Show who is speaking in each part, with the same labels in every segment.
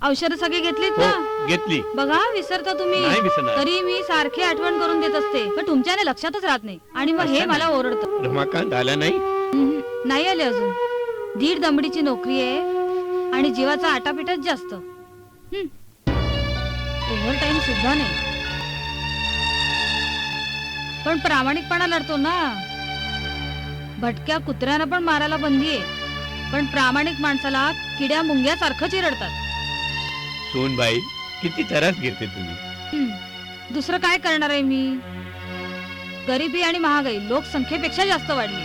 Speaker 1: औषध सगळी घेतलीत
Speaker 2: हो,
Speaker 1: ना?
Speaker 2: घेतली.
Speaker 1: बघा विसरता तुम्ही.
Speaker 2: नाही विसरणार.
Speaker 1: तरी मी सारखी आठवण करून देत असते, पण तुमच्याने लक्षातच राहत नाही आणि मग हे
Speaker 2: असं
Speaker 1: मला
Speaker 2: नाही.
Speaker 1: ओरडतं.
Speaker 2: रमाकांत आला नाही.
Speaker 1: नाही आले अजून. 1.5 दमडीची नोकरी आहे आणि जीवाचा आटापिटाच जास्त. ओव्हर टाइम सुद्धा नाही. पण प्रामाणिकपणा लढतो ना. भटक्या कुत्र्यानं पण मारायला बंदी आहे, पण प्रामाणिक माणसाला किड्या मुंग्यासारखं चिरडतात.
Speaker 2: सोनबाई किती त्रास घेते तुम्ही.
Speaker 1: दुसरं काय करणार आहे मी? गरिबी आणि महागाई लोकसंख्येपेक्षा जास्त वाढली.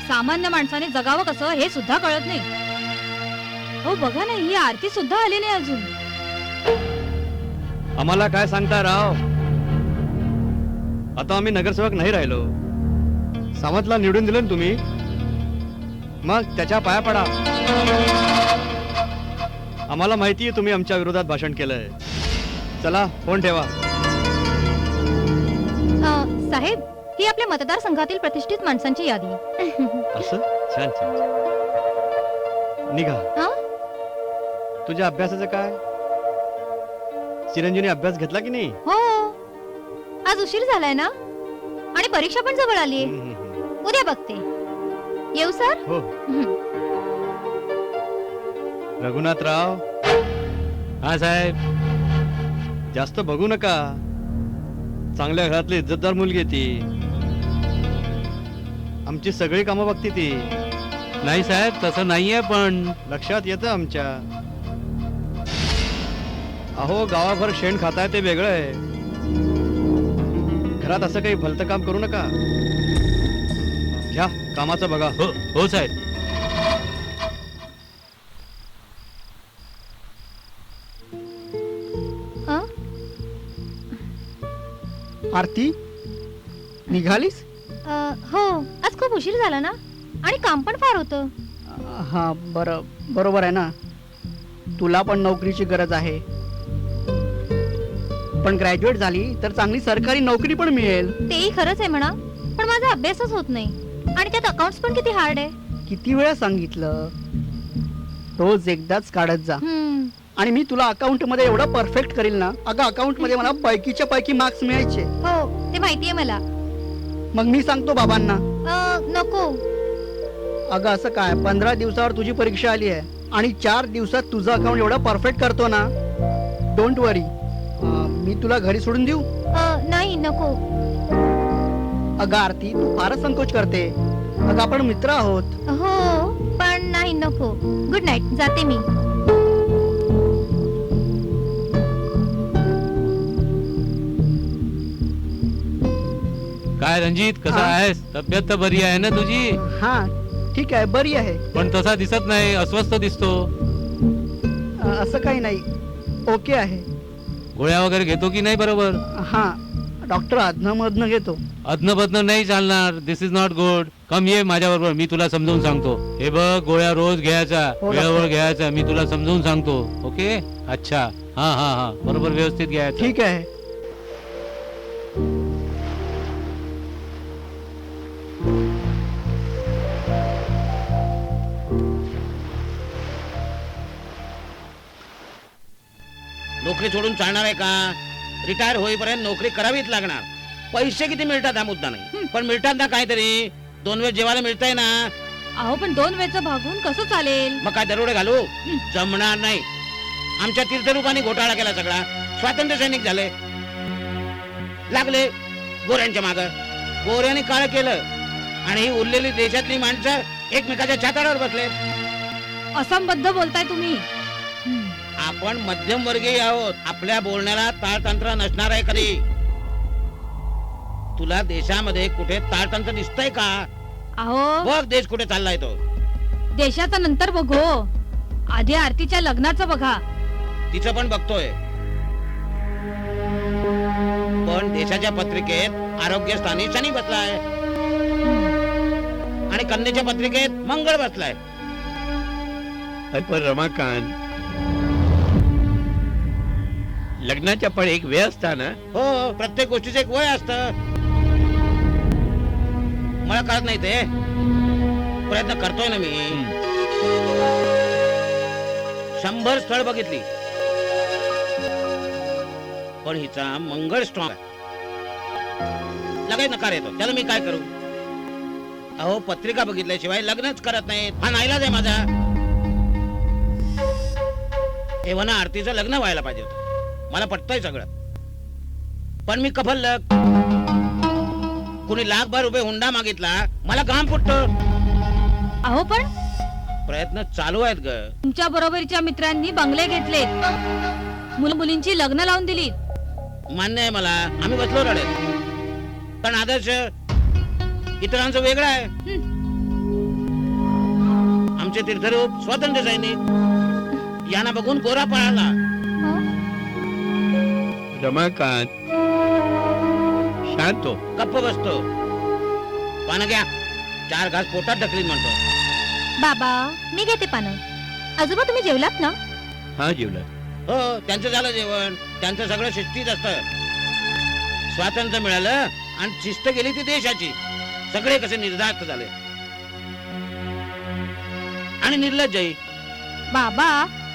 Speaker 1: सामान्य माणसाने जगावं कसं हे सुद्धा कळत नाही. हो बघा ना, ही आरती सुद्धा आली नाही अजून.
Speaker 3: आम्हाला काय सांगता राव? आता आम्ही नगरसेवक नाही राहिलो. सावंतला निवडून दिलं ना तुम्ही, मग त्याच्या पाया पडा. आम्हाला माहिती आहे तुम्ही आमच्या विरोधात भाषण केलंय. चला फोन ठेवा.
Speaker 4: साहेब, ही आपल्या मतदारसंघातील प्रतिष्ठित माणसांची यादी.
Speaker 3: असं छान छान. निघा. तुझ्या अभ्यासाचं काय? चिरंजीवने अभ्यास घेतला की नाही?
Speaker 4: हो, आज उशीर झालाय ना आणि परीक्षा पण जवळ आली. उद्या बघते. येऊ सर?
Speaker 3: हो. रघुनाथराव.
Speaker 2: हा साहेब.
Speaker 3: जास्त बघू नका. चांगल्या घरातली इज्जतदार मुलगी आहे ती. आमची सगळी कामं बघते ती.
Speaker 2: नाही साहेब, तसं नाहीये, पण
Speaker 3: लक्षात येतं आमच्या. अहो, गावाभर शेण खाताय ते वेगळं आहे. घरात असं काही भलतं काम करू नका. घ्या कामाचं बघा.
Speaker 2: हो हो साहेब.
Speaker 5: आरती, निघालीस?
Speaker 4: हो, आज खूप उशीर झाला ना आणि काम पण फार होतं.
Speaker 5: हा बरोबर आहे ना. तुला पण नोकरीची गरज आहे. पण ग्रॅज्युएट झाली तर चांगली सरकारी नोकरी पण मिळेल.
Speaker 4: तेही खरंच आहे म्हणा, पण माझा अभ्यासच होत नाही आणि त्यात अकाउंट्स पण किती हार्ड आहे.
Speaker 5: किती वेळा सांगितलं, रोज एकदाच काढत जा. आणि मी तुला अकाउंट मध्ये एवढं परफेक्ट करील ना. अगं, अकाउंट मध्ये मला पैकीच्या पैकी मार्क्स मिळायचे.
Speaker 4: हो, ते माहितीये मला.
Speaker 5: मग मी सांगतो बाबांना.
Speaker 4: नको.
Speaker 5: अगं असं काय, 15 दिवसावर तुझी परीक्षा आली आहे आणि 4 दिवसात तुझं अकाउंट एवढं परफेक्ट करतो ना. डोंट वरी. मी तुला घरी सोडून देऊ?
Speaker 4: नाही, नको.
Speaker 5: अगं आरती, तू फारच संकोच करते. अगं आपण मित्र आहोत.
Speaker 4: हो, पण नाही, नको. गुड नाईट, जाते मी.
Speaker 2: काय रणजित, कसा आहेस? तब्येत तर बरी आहे ना तुझी?
Speaker 5: हा ठीक आहे, बरी आहे.
Speaker 2: पण तसा दिसत नाही, अस्वस्थ दिसतो.
Speaker 5: असं काही नाही, ओके आहे.
Speaker 2: गोळ्या वगैरे घेतो की नाही बरोबर?
Speaker 5: हा, डॉक्टर अधनं घेतो.
Speaker 2: अदन नाही चालणार. दिस इज नॉट गुड. कम ये माझ्या बरोबर, मी तुला समजावून सांगतो. हे बघ, गोळ्या रोज घ्यायचा,
Speaker 5: हो,
Speaker 2: वेळेवर घ्यायचा. मी तुला समजावून सांगतो. ओके? अच्छा. हा हा हा, बरोबर व्यवस्थित घ्यायचं.
Speaker 5: ठीक आहे.
Speaker 6: नोकरी सोडून चालणार आहे का? रिटायर होईपर्यंत नोकरी करावीच लागणार. पैसे किती मिळतात हा मुद्दा नाही, पण मिळतात ना काहीतरी. 2 वेळ जेवायला मिळतंय ना.
Speaker 1: अहो पण 2 वेळचं भागून कसं चालेल?
Speaker 6: मग काय दरोडे घालू? जमणार नाही. आमच्या तीर्थरूपाने घोटाळा केला सगळा. स्वातंत्र्य सैनिक झाले, लागले गोऱ्यांच्या माग. गोऱ्याने काळ केलं आणि ही उरलेली देशातली माणसं एकमेकाच्या छाताडावर बसले.
Speaker 1: असंबद्ध बोलताय तुम्ही.
Speaker 6: आपण मध्यमवर्गीय आहोत. आपल्या बोलण्याला ताळतंत्र नसणार आहे कधी. तुला देशामध्ये कुठे ताळतंत्र दिसतंय का?
Speaker 1: अहो,
Speaker 6: बघ देश कुठे चाललाय तो.
Speaker 1: देशाचं नंतर बघू. आधी आरतीच्या लग्नाचं बघा.
Speaker 6: तिचं पण बघतोय. पण देशाच्या पत्रिकेत आरोग्य स्थानी शनी बसलाय आणि कन्येच्या पत्रिकेत मंगळ बसलाय.
Speaker 2: पण रमाकांत, लग्नाच्या पण एक वेळ असता ना.
Speaker 6: हो, प्रत्येक गोष्टीचं एक वय असतं. मला कळत नाही ते. प्रयत्न करतोय ना मी. 100 स्थळ बघितली, पण हिचा मंगळ स्ट्रॉंग आहे. लगेच नकार येतो. त्याला मी काय करू? अहो, पत्रिका बघितल्याशिवाय लग्नच करत नाहीत. हा नाईलाज आहे माझा. एव्हा आरतीचं लग्न व्हायला पाहिजे होतं. मला पटतंय सगळं, पण मी कफल्लक. कुणी ₹1,00,000 हुंडा मागितला, मला घाम फुटतो.
Speaker 1: अहो पण
Speaker 6: प्रयत्न चालू आहेत ग.
Speaker 1: तुमच्या बरोबरीच्या मित्रांनी बंगले घेतलेत, मुलींची लग्न लावून दिली.
Speaker 6: मान्य आहे मला, आम्ही बसलो रडत, पण आदर्श इतरांचं वेगळं आहे. आमचे तीर्थरूप स्वातंत्र्य सैनिक यांना बघून गोरा पळाला.
Speaker 3: रमाकांत शांत हो.
Speaker 6: गप्प बसतो. पानं घ्या, 4 घास पोटात ढकलीन म्हणतो.
Speaker 4: बाबा मी घेते पानं. आजोबा तुम्ही जेवलात ना?
Speaker 3: हा जेवला.
Speaker 6: हो, त्यांचं झालं जेवण. त्यांचं सगळं शिस्तीत असतं. स्वातंत्र्य मिळालं आणि शिस्त गेली ती देशाची. सगळे कसे निर्धास्त झाले आणि निर्लज्जही.
Speaker 4: बाबा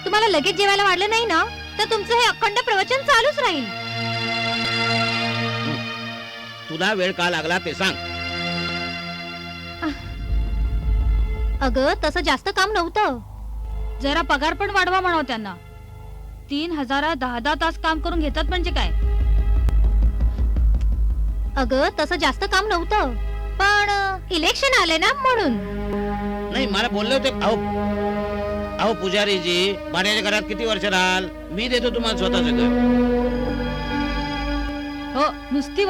Speaker 4: तुम्हाला लगेच जेवायला वाढलं नाही ना, तर तुमचं हे अखंड प्रवचन चालूच राहील.
Speaker 6: तुला वेळ का लागला ते सांग.
Speaker 4: अगं तसं जास्त काम नव्हतं.
Speaker 1: जरा पगार पण वाढवा म्हणाव त्यांना. 3,000 10 तास काम करून घेतात म्हणजे काय?
Speaker 4: अगं तसं जास्त काम नव्हतं, पण इलेक्शन आले ना म्हणून.
Speaker 6: नाही, मला बोलले होते. अहो पुजारीजी, भाड्याच्या घरात किती वर्ष राहाल? मी देतो तुम्हाला स्वतःच घर.
Speaker 1: हो, नुसती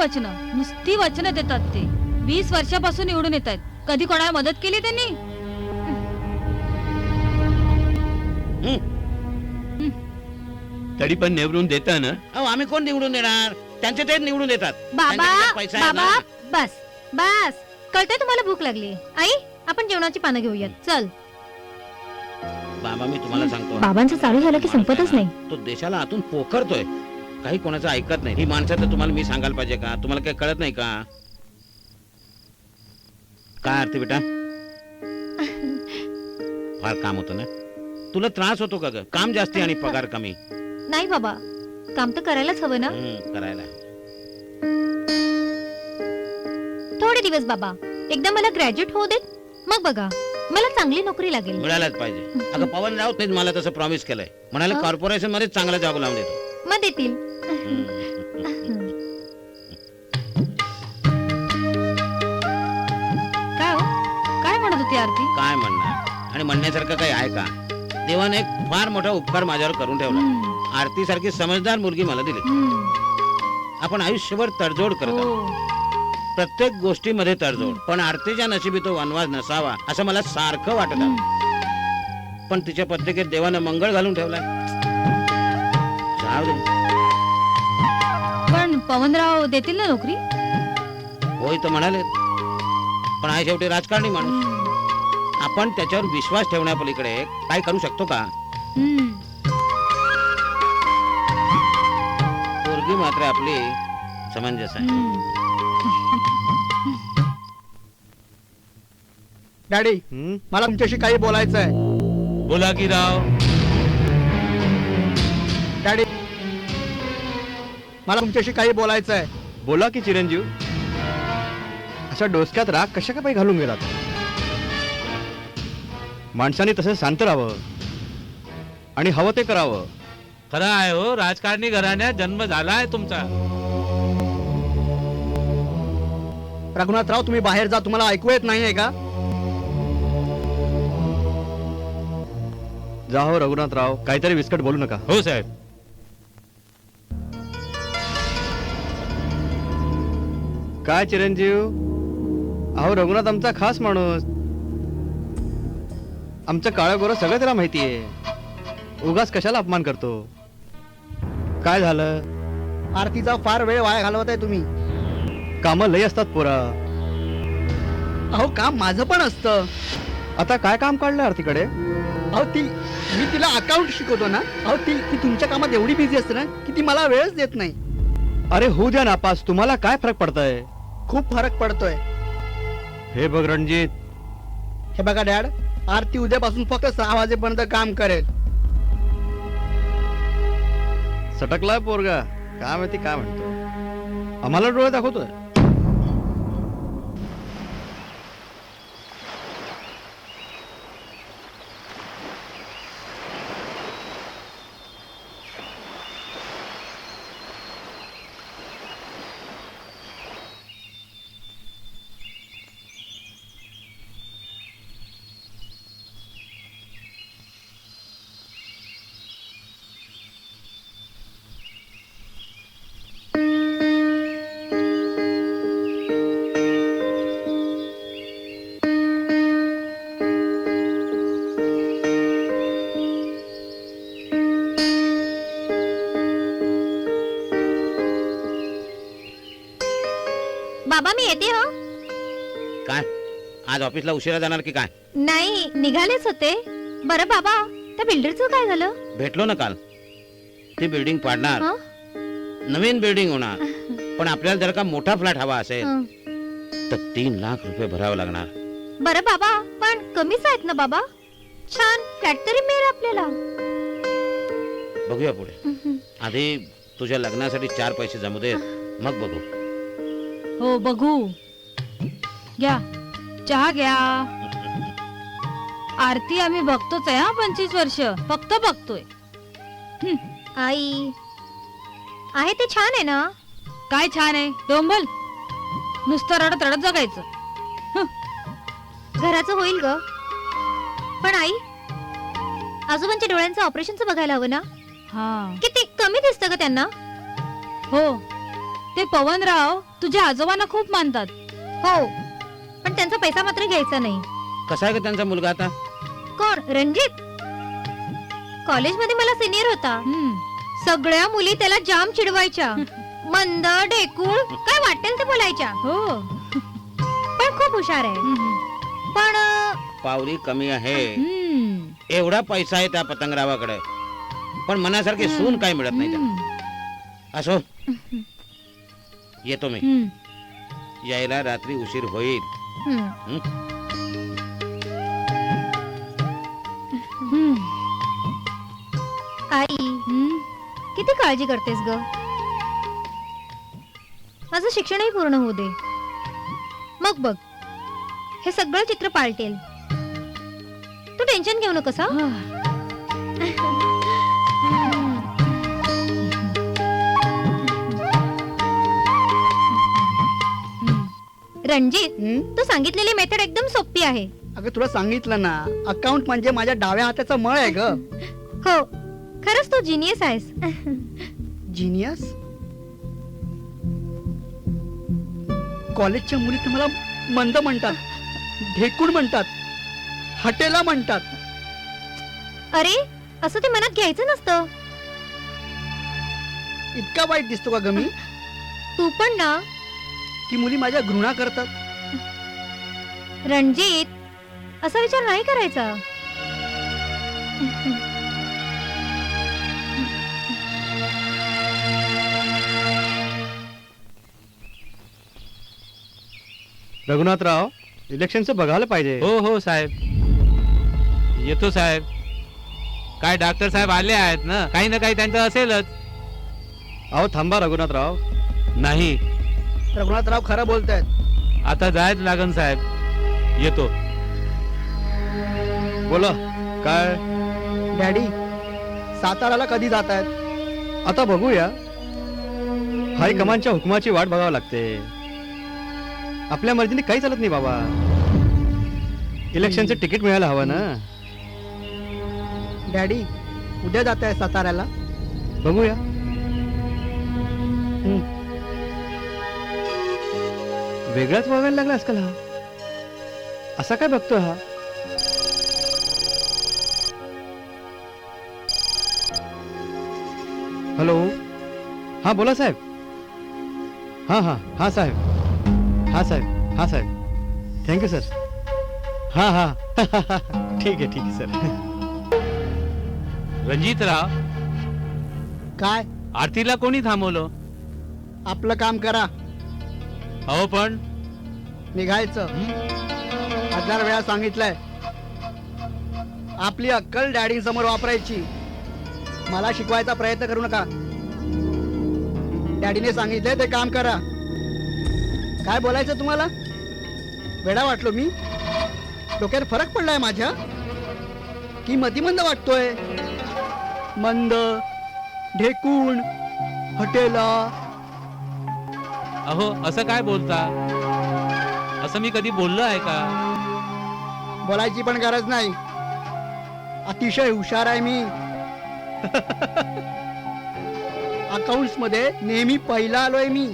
Speaker 1: वचनं देतात ते. 20 वर्षापासून निवडून येत आहेत. कधी कोणाला मदत केली त्यांनी?
Speaker 3: तरी पण निवडून देता ना.
Speaker 6: अहो, आम्ही कोण निवडून देणार? त्यांचे तेच निवडून देतात.
Speaker 4: बाबा
Speaker 6: त्यांच्याकडे पैसा आहे
Speaker 4: बाबा
Speaker 6: ना.
Speaker 4: बस बस, कळतंय तुम्हाला भूक लागली. आई आपण जेवणाची पानं घेऊयात. चल.
Speaker 6: बाबा मी तुम्हाला सांगतो,
Speaker 4: बाबांचं चालू झालं की संपतच नाही.
Speaker 6: तो देशाला आतून पोखरतोय. काही कोणाचं ऐकत नाही. ही माणसं तर तुम्हाला मी सांगायला पाहिजे का? तुम्हाला काही कळत नाही का? काय आरती बेटा, फार काम होतं ना? तुला त्रास होतो का ग? काम जास्ती आणि पगार कमी.
Speaker 4: नाही बाबा, काम तर करायलाच हवं ना.
Speaker 6: करायला.
Speaker 4: थोडे दिवस बाबा, एकदा मला ग्रॅज्युएट होऊ देत, मग बघा मला चांगली नोकरी लागेल.
Speaker 6: मिळायलाच पाहिजे. अगं पवन राऊत मला तसं प्रॉमिस केलंय. म्हणाले कॉर्पोरेशन मध्ये चांगला जॉब लावून देतो.
Speaker 4: मग देतील.
Speaker 1: काय हो, काय म्हणत होती आरती?
Speaker 6: काय म्हणणार? आणि म्हणण्यासारखं काही आहे का? देवाने एक फार मोठा उपकार माझ्यावर करून ठेवला. आरती सारखी समजदार मुलगी मला दिली. आपण आयुष्यभर तडजोड करत आहोत,
Speaker 1: हो.
Speaker 6: प्रत्येक गोष्टीमध्ये तडजोड. पण आरतीच्या नशिबी तो वनवास नसावा असं मला सारखं वाटत आहे. पण तिच्या पत्रिकेत देवानं मंगळ घालून ठेवलाय. जाऊ दे.
Speaker 1: पण पवनराव देतील ना नोकरी?
Speaker 6: होय तर म्हणाले, पण आहे शेवटी राजकारणी माणूस. आपण त्याच्यावर विश्वास ठेवण्यापलीकडे काय करू शकतो का? पोरगी मात्र आपली समंजस आहे.
Speaker 5: डॅडी मला तुमच्याशी काही बोलायचं आहे.
Speaker 2: बोला की राव.
Speaker 5: डॅडी मला तुमच्याशी काही बोलायचं आहे.
Speaker 3: बोला की चिरंजीव. अशा डोसक्यात राग कशा का पाई घालून गेलात? माणसाने तसं शांत राहावं आणि हवं ते करावं.
Speaker 2: खरं आहे हो, राजकारणी घराण्यात जन्म झालाय तुमचा.
Speaker 5: रघुनाथराव तुम्ही बाहेर जा, तुम्हाला ऐकू येत नाहीये का?
Speaker 3: जा हो रघुनाथराव, काहीतरी विस्कट बोलू नका.
Speaker 2: हो साहेब.
Speaker 3: काय चिरंजीव, अहो रघुनाथ आमचा खास माणूस. आमचं काळं गोरं सगळं त्याला माहिती आहे. उगाच कशाला अपमान करतो? काय झालं?
Speaker 5: आरतीचा फार वेळ वाया घालवत आहे तुम्ही.
Speaker 3: कामं लई असतात पोरा.
Speaker 5: अहो काम माझं पण असतं.
Speaker 3: आता काय काम काढलं आरतीकडे?
Speaker 5: अहो मी तिला अकाउंट शिकवतो ना. अहो ती तुमच्या कामात एवढी बिझी असते ना की ती मला वेळच देत नाही.
Speaker 3: अरे होऊ द्या नापास, तुम्हाला काय फरक पडतंय?
Speaker 5: खूप फरक पडतोय.
Speaker 3: हे बघ रणजित,
Speaker 5: हे बघा डॅड, आरती उद्यापासून फक्त 6 वाजेपर्यंत काम करेल.
Speaker 3: सटकलाय पोरगा, काय माहिती काय म्हणतो. आम्हाला डोळे दाखवतोय.
Speaker 4: बाबा मी येते हा.
Speaker 6: काय आज ऑफिसला उशिरा जाणार की काय?
Speaker 4: नाही निघालेच होते. बरं बाबा त्या बिल्डरचं काय झालं?
Speaker 6: भेटलो ना काल. ती बिल्डिंग पाडणार,
Speaker 4: हं?
Speaker 6: नवीन बिल्डिंग होणार. पण आपल्याला जर का मोठा फ्लॅट हवा असेल
Speaker 4: हं.
Speaker 6: तर 3 लाख रुपये भरावे लागणार.
Speaker 4: बरं बाबा पण कमीच आहेत ना बाबा. छान फ्लॅट तरी मिळेल आपल्याला.
Speaker 6: बघूया पुढे. आधी तुझ्या लग्नासाठी 4 पैसे जमू दे, मग बघू.
Speaker 1: हो बघू. घ्या चहा घ्या. आरती आम्ही बघतोच आहे हा 25 वर्ष. फक्त बघतोय.
Speaker 4: आई आहे ते छान आहे ना.
Speaker 1: काय छान आहे डोंबल. नुसतं रडत रडत जगायचं.
Speaker 4: घराचं होईल ग. पण आई आजोबांच्या डोळ्यांचं ऑपरेशनचं बघायला हवं ना.
Speaker 1: हा
Speaker 4: किती कमी दिसतं ग त्यांना.
Speaker 1: हो ते पवनराव तुझ्या आजोबांना खूप मानतात.
Speaker 4: हो पण त्यांचा पैसा मात्र घ्यायचा नाही.
Speaker 6: कसा आहे का त्यांचा मुलगा आता?
Speaker 4: कोण? रणजित. कॉलेजमध्ये मला सिनियर होता.
Speaker 1: हम्म.
Speaker 4: सगळ्या मुली त्याला जाम चिडवायच्या. मंद ढेकूळ काय वाटेल ते बोलायच्या.
Speaker 1: हो
Speaker 4: पण खूप हुशार आहे. पण
Speaker 6: पावली कमी आहे.
Speaker 1: हम्म.
Speaker 6: एवढा पैसा आहे त्या पतंगरावाकडे, पण मनासारखे सून काय मिळत नाही त्याला. असो, येतो मी. यायला रात्री उशीर होईल.
Speaker 4: आई किती काळजी करतेस ग. माझं शिक्षणही पूर्ण होऊ दे, मग बघ हे सगळं चित्र पालटेल. तू टेन्शन घेऊ नकोस. रणजित तू सांगितलेली मेथड एकदम सोपी आहे.
Speaker 5: अगं तुला सांगितलं ना, अकाउंट म्हणजे माझ्या डाव्या हाताचा मळ आहे ग.
Speaker 4: हो खरंच तू जिनियस आहेस.
Speaker 5: जिनियस. कॉलेजच्या मुली तर मला मंद म्हणतात, ढेकूण म्हणतात, हटेला म्हणतात.
Speaker 4: अरे असं ते मनात घ्यायचं नसतं.
Speaker 5: इतका वाईट दिसतो का ग मी?
Speaker 4: तू पण ना.
Speaker 5: ती मुली माझ्या घृणा करतात.
Speaker 4: रणजित असा विचार नाही करायचा.
Speaker 3: रघुनाथराव, इलेक्शनचं बघायला पाहिजे.
Speaker 2: हो हो साहेब, येतो साहेब. काय डॉक्टर साहेब आले आहेत ना, काही ना काही त्यांचं असेलच.
Speaker 3: अहो थांबा रघुनाथराव.
Speaker 2: नाही
Speaker 5: रघुनाथराव खरं बोलतायत.
Speaker 2: आता जायच लागन साहेब. येतो.
Speaker 3: बोला काय?
Speaker 5: डॅडी साताराला कधी जात आहेत?
Speaker 3: आता बघूया. हायकमांडच्या हुकुमाची वाट बघावं लागते. आपल्या मर्जीने काही चालत नाही बाबा. इलेक्शनचं तिकीट मिळायला हवं ना.
Speaker 5: डॅडी उद्या जात आहे साताऱ्याला.
Speaker 3: बघूया. वेगळाच वागायला लागला आजकाल हा. असा काय बघतो हा? हॅलो. हा बोला साहेब. हा हा हा साहेब. हा साहेब. हा साहेब. Thank you sir. हा हा ठीक आहे सर.
Speaker 2: रणजितराव,
Speaker 5: काय?
Speaker 2: आरतीला कोणी थांबवलं?
Speaker 5: आपलं काम करा.
Speaker 2: हो पण
Speaker 5: निघायचं. 1000 वेळा सांगितलंय. आपली अक्कल डॅडी समोर वापरायची. मला शिकवायचा प्रयत्न करू नका. डॅडीने सांगितलंय ते काम करा. काय बोलायचं तुम्हाला? वेडा वाटलो मी? डोक्यात फरक पडलाय माझ्या की मतिमंद वाटतोय? मंद, ढेकूण, हटेला.
Speaker 2: अहो असं काय बोलता? असं मी कधी बोललो आहे का?
Speaker 5: बोलायची पण गरज नाही. अतिशय हुशार आहे मी. अकाउंट्स मध्ये नेहमी पहिला आलोय मी.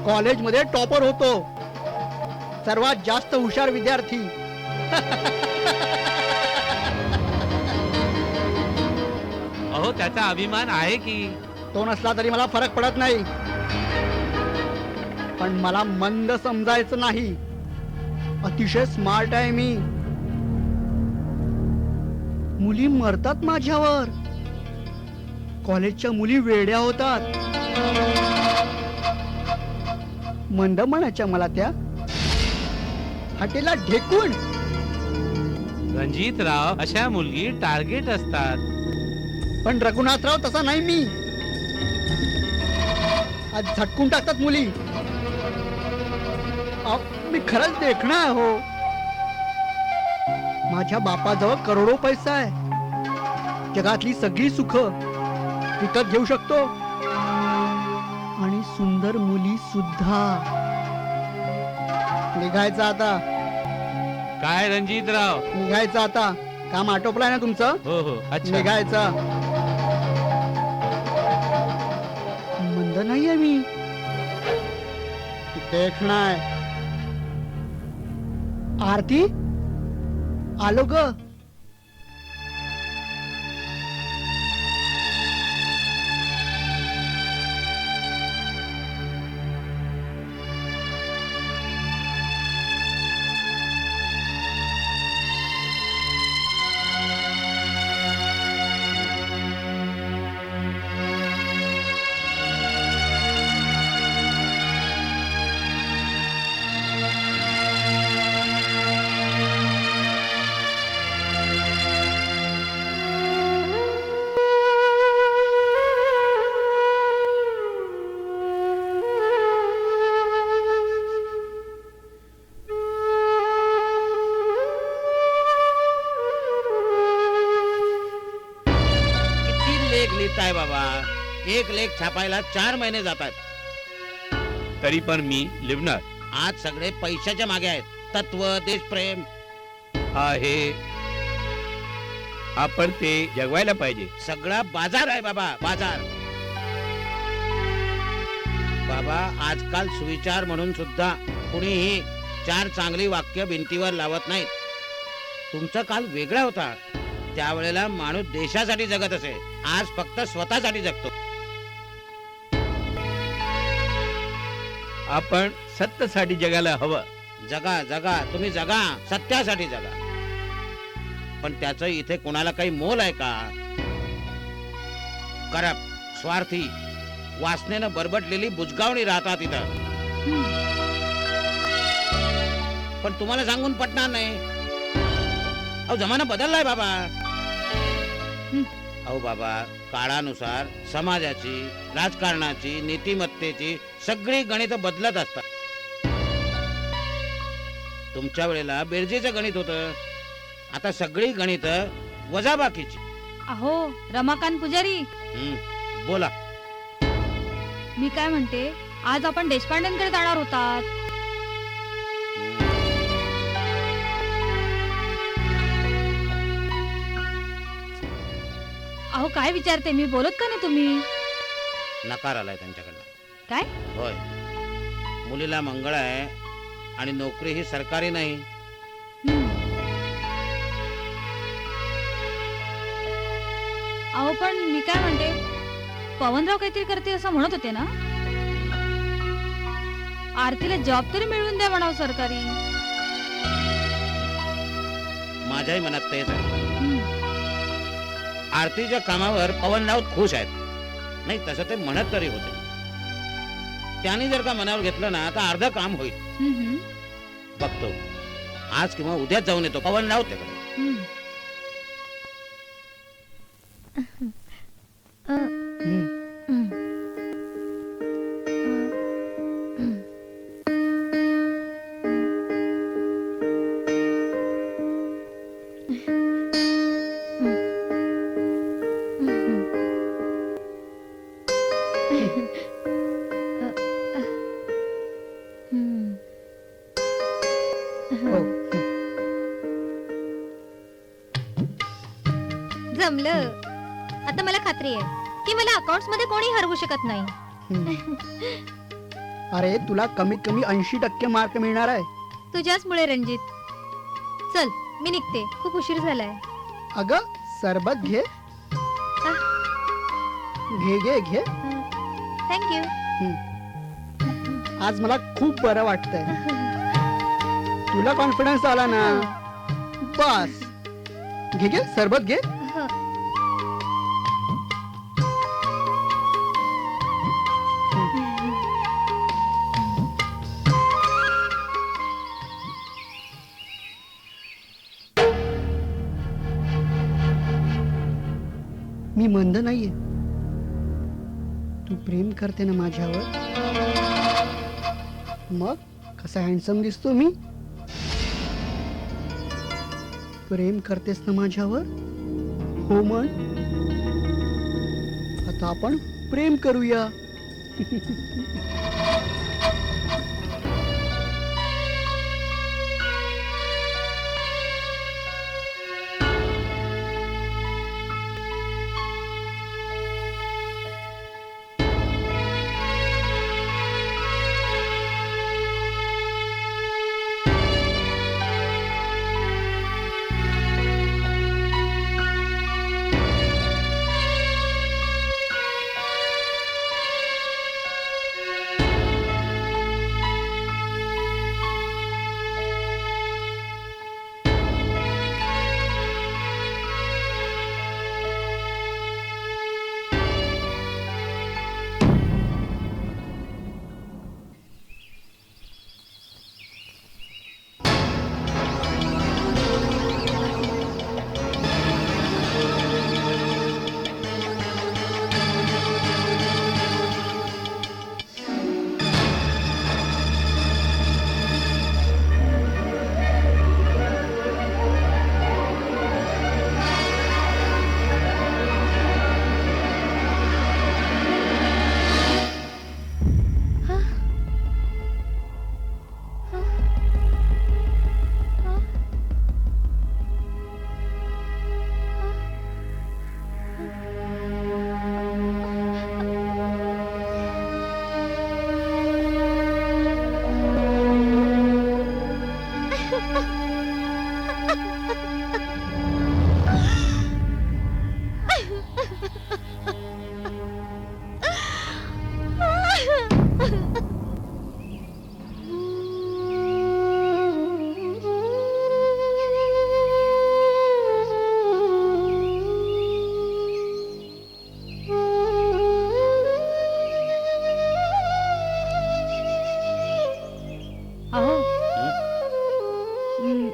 Speaker 5: कॉलेजमध्ये टॉपर होतो. सर्वात जास्त हुशार विद्यार्थी.
Speaker 2: अहो त्याचा अभिमान आहे की.
Speaker 5: तो नसला तरी मला फरक पडत नाही. पण मला मंद समजायचं नाही. अतिशय स्मार्ट आहे मी. मुली मरतात माझ्यावर. कॉलेजच्या मुली वेड्या होतात. मंद म्हणायच्या मला त्या. हटेला ढेकूण.
Speaker 2: रणजितराव अशा मुलगी टार्गेट असतात.
Speaker 5: पण रघुनाथराव तसा नाही मी. आज झटकून टाकतात मुली. मी खरंच देखणं आहे हो. माझ्या बापाजवळ करोडो पैसा आहे. जगातली सगळी सुख विकत घेऊ शकतो. आणि सुंदर मुली सुद्धा. निघायचं आता.
Speaker 2: काय रणजितराव?
Speaker 5: निघायचं आता. काम आटोपलाय ना तुमचं?
Speaker 2: हो हो अच्छा.
Speaker 5: निघायचं. मंद नाहीये मी. देखणं आहे. आरती आलो ग.
Speaker 6: लिहिताय बाबा? एक लेख छापायला 4 महिने जातात.
Speaker 2: तरी पण मी लिहिणार.
Speaker 6: आज सगळे पैशाच्या मागे आहेत. तत्व, देशप्रेम
Speaker 2: आहे. आपण ते जगवायला पाहिजे.
Speaker 6: सगळा बाजार आहे बाबा, बाजार. बाबा आजकाल सुविचार म्हणून सुद्धा कुणीही 4 चांगली वाक्य भिंतीवर लावत नाहीत. तुमचा काल वेगळा होता. त्यावेळेला माणूस देशासाठी जगत असे. आज फक्त स्वतःसाठी जगतो.
Speaker 2: आपण सत्यासाठी जगायला हवं.
Speaker 6: जगा जगा, तुम्ही जगा, सत्यासाठी जगा. पण त्याचं इथे कोणाला काही मोल आहे का? करप्ट, स्वार्थी, वासनेनं बरबटलेली बुजगावणी राहतात इथं. पण तुम्हाला सांगून पटणार नाही. अहो जमाना बदललाय बाबा. अहो बाबा, काळानुसार समाजाची, राजकारणाची, नीतिमत्तेची सगळी गणित बदलत असतात. तुमच्या वेळेला बेरजेचं गणित होतं. आता सगळी गणित वजाबाकीची.
Speaker 1: अहो रमाकांत पुजारी,
Speaker 6: बोला.
Speaker 1: मी काय म्हणते, आज आपण देशपांडेंकडे जाणार होतात. अहो काय विचारते मी, बोलत का नाही तुम्ही?
Speaker 6: नकार आलाय त्यांच्याकडनं.
Speaker 1: काय?
Speaker 6: होय, मुलीला मंगळ आहे आणि नोकरी ही सरकारी नाही.
Speaker 1: अहो पण मी काय म्हणते, पवनराव काहीतरी करते असं म्हणत होते ना? आरतीला जॉब तरी मिळवून द्या म्हणावं सरकारी.
Speaker 6: माझ्याही मनात तेच आहे. आरतीच्या कामावर पवनराव खुश आहेत. नाही तसं ते म्हणत तरी होते. त्यांनी जर का मनावर घेतलं ना तर अर्ध काम होईल. बघतो आज किंवा उद्याच जाऊन येतो पवनराव त्याकडे.
Speaker 4: जमलं. आता मला खात्री आहे की मला अकाउंट्स मध्ये कोणी हरवू शकत नाही.
Speaker 5: हम्म. अरे तुला कमीत कमी 80% मार्क मिळणार आहे.
Speaker 4: तुझ्याचमुळे रणजित. चल मी निघते, खूप उशीर झालाय.
Speaker 5: अगं सरबत घे. घे घे घे.
Speaker 4: थँक्यू.
Speaker 5: आज मला खूप बरं वाटतंय. तुला कॉन्फिडन्स आला ना, बस. घे घे सरबत घे. मी मंद नाहीये. तू प्रेम करते ना माझ्यावर. मग कसा हँडसम दिसतो मी. प्रेम करतेस ना माझ्यावर. हो म्हण. आता आपण प्रेम करूया.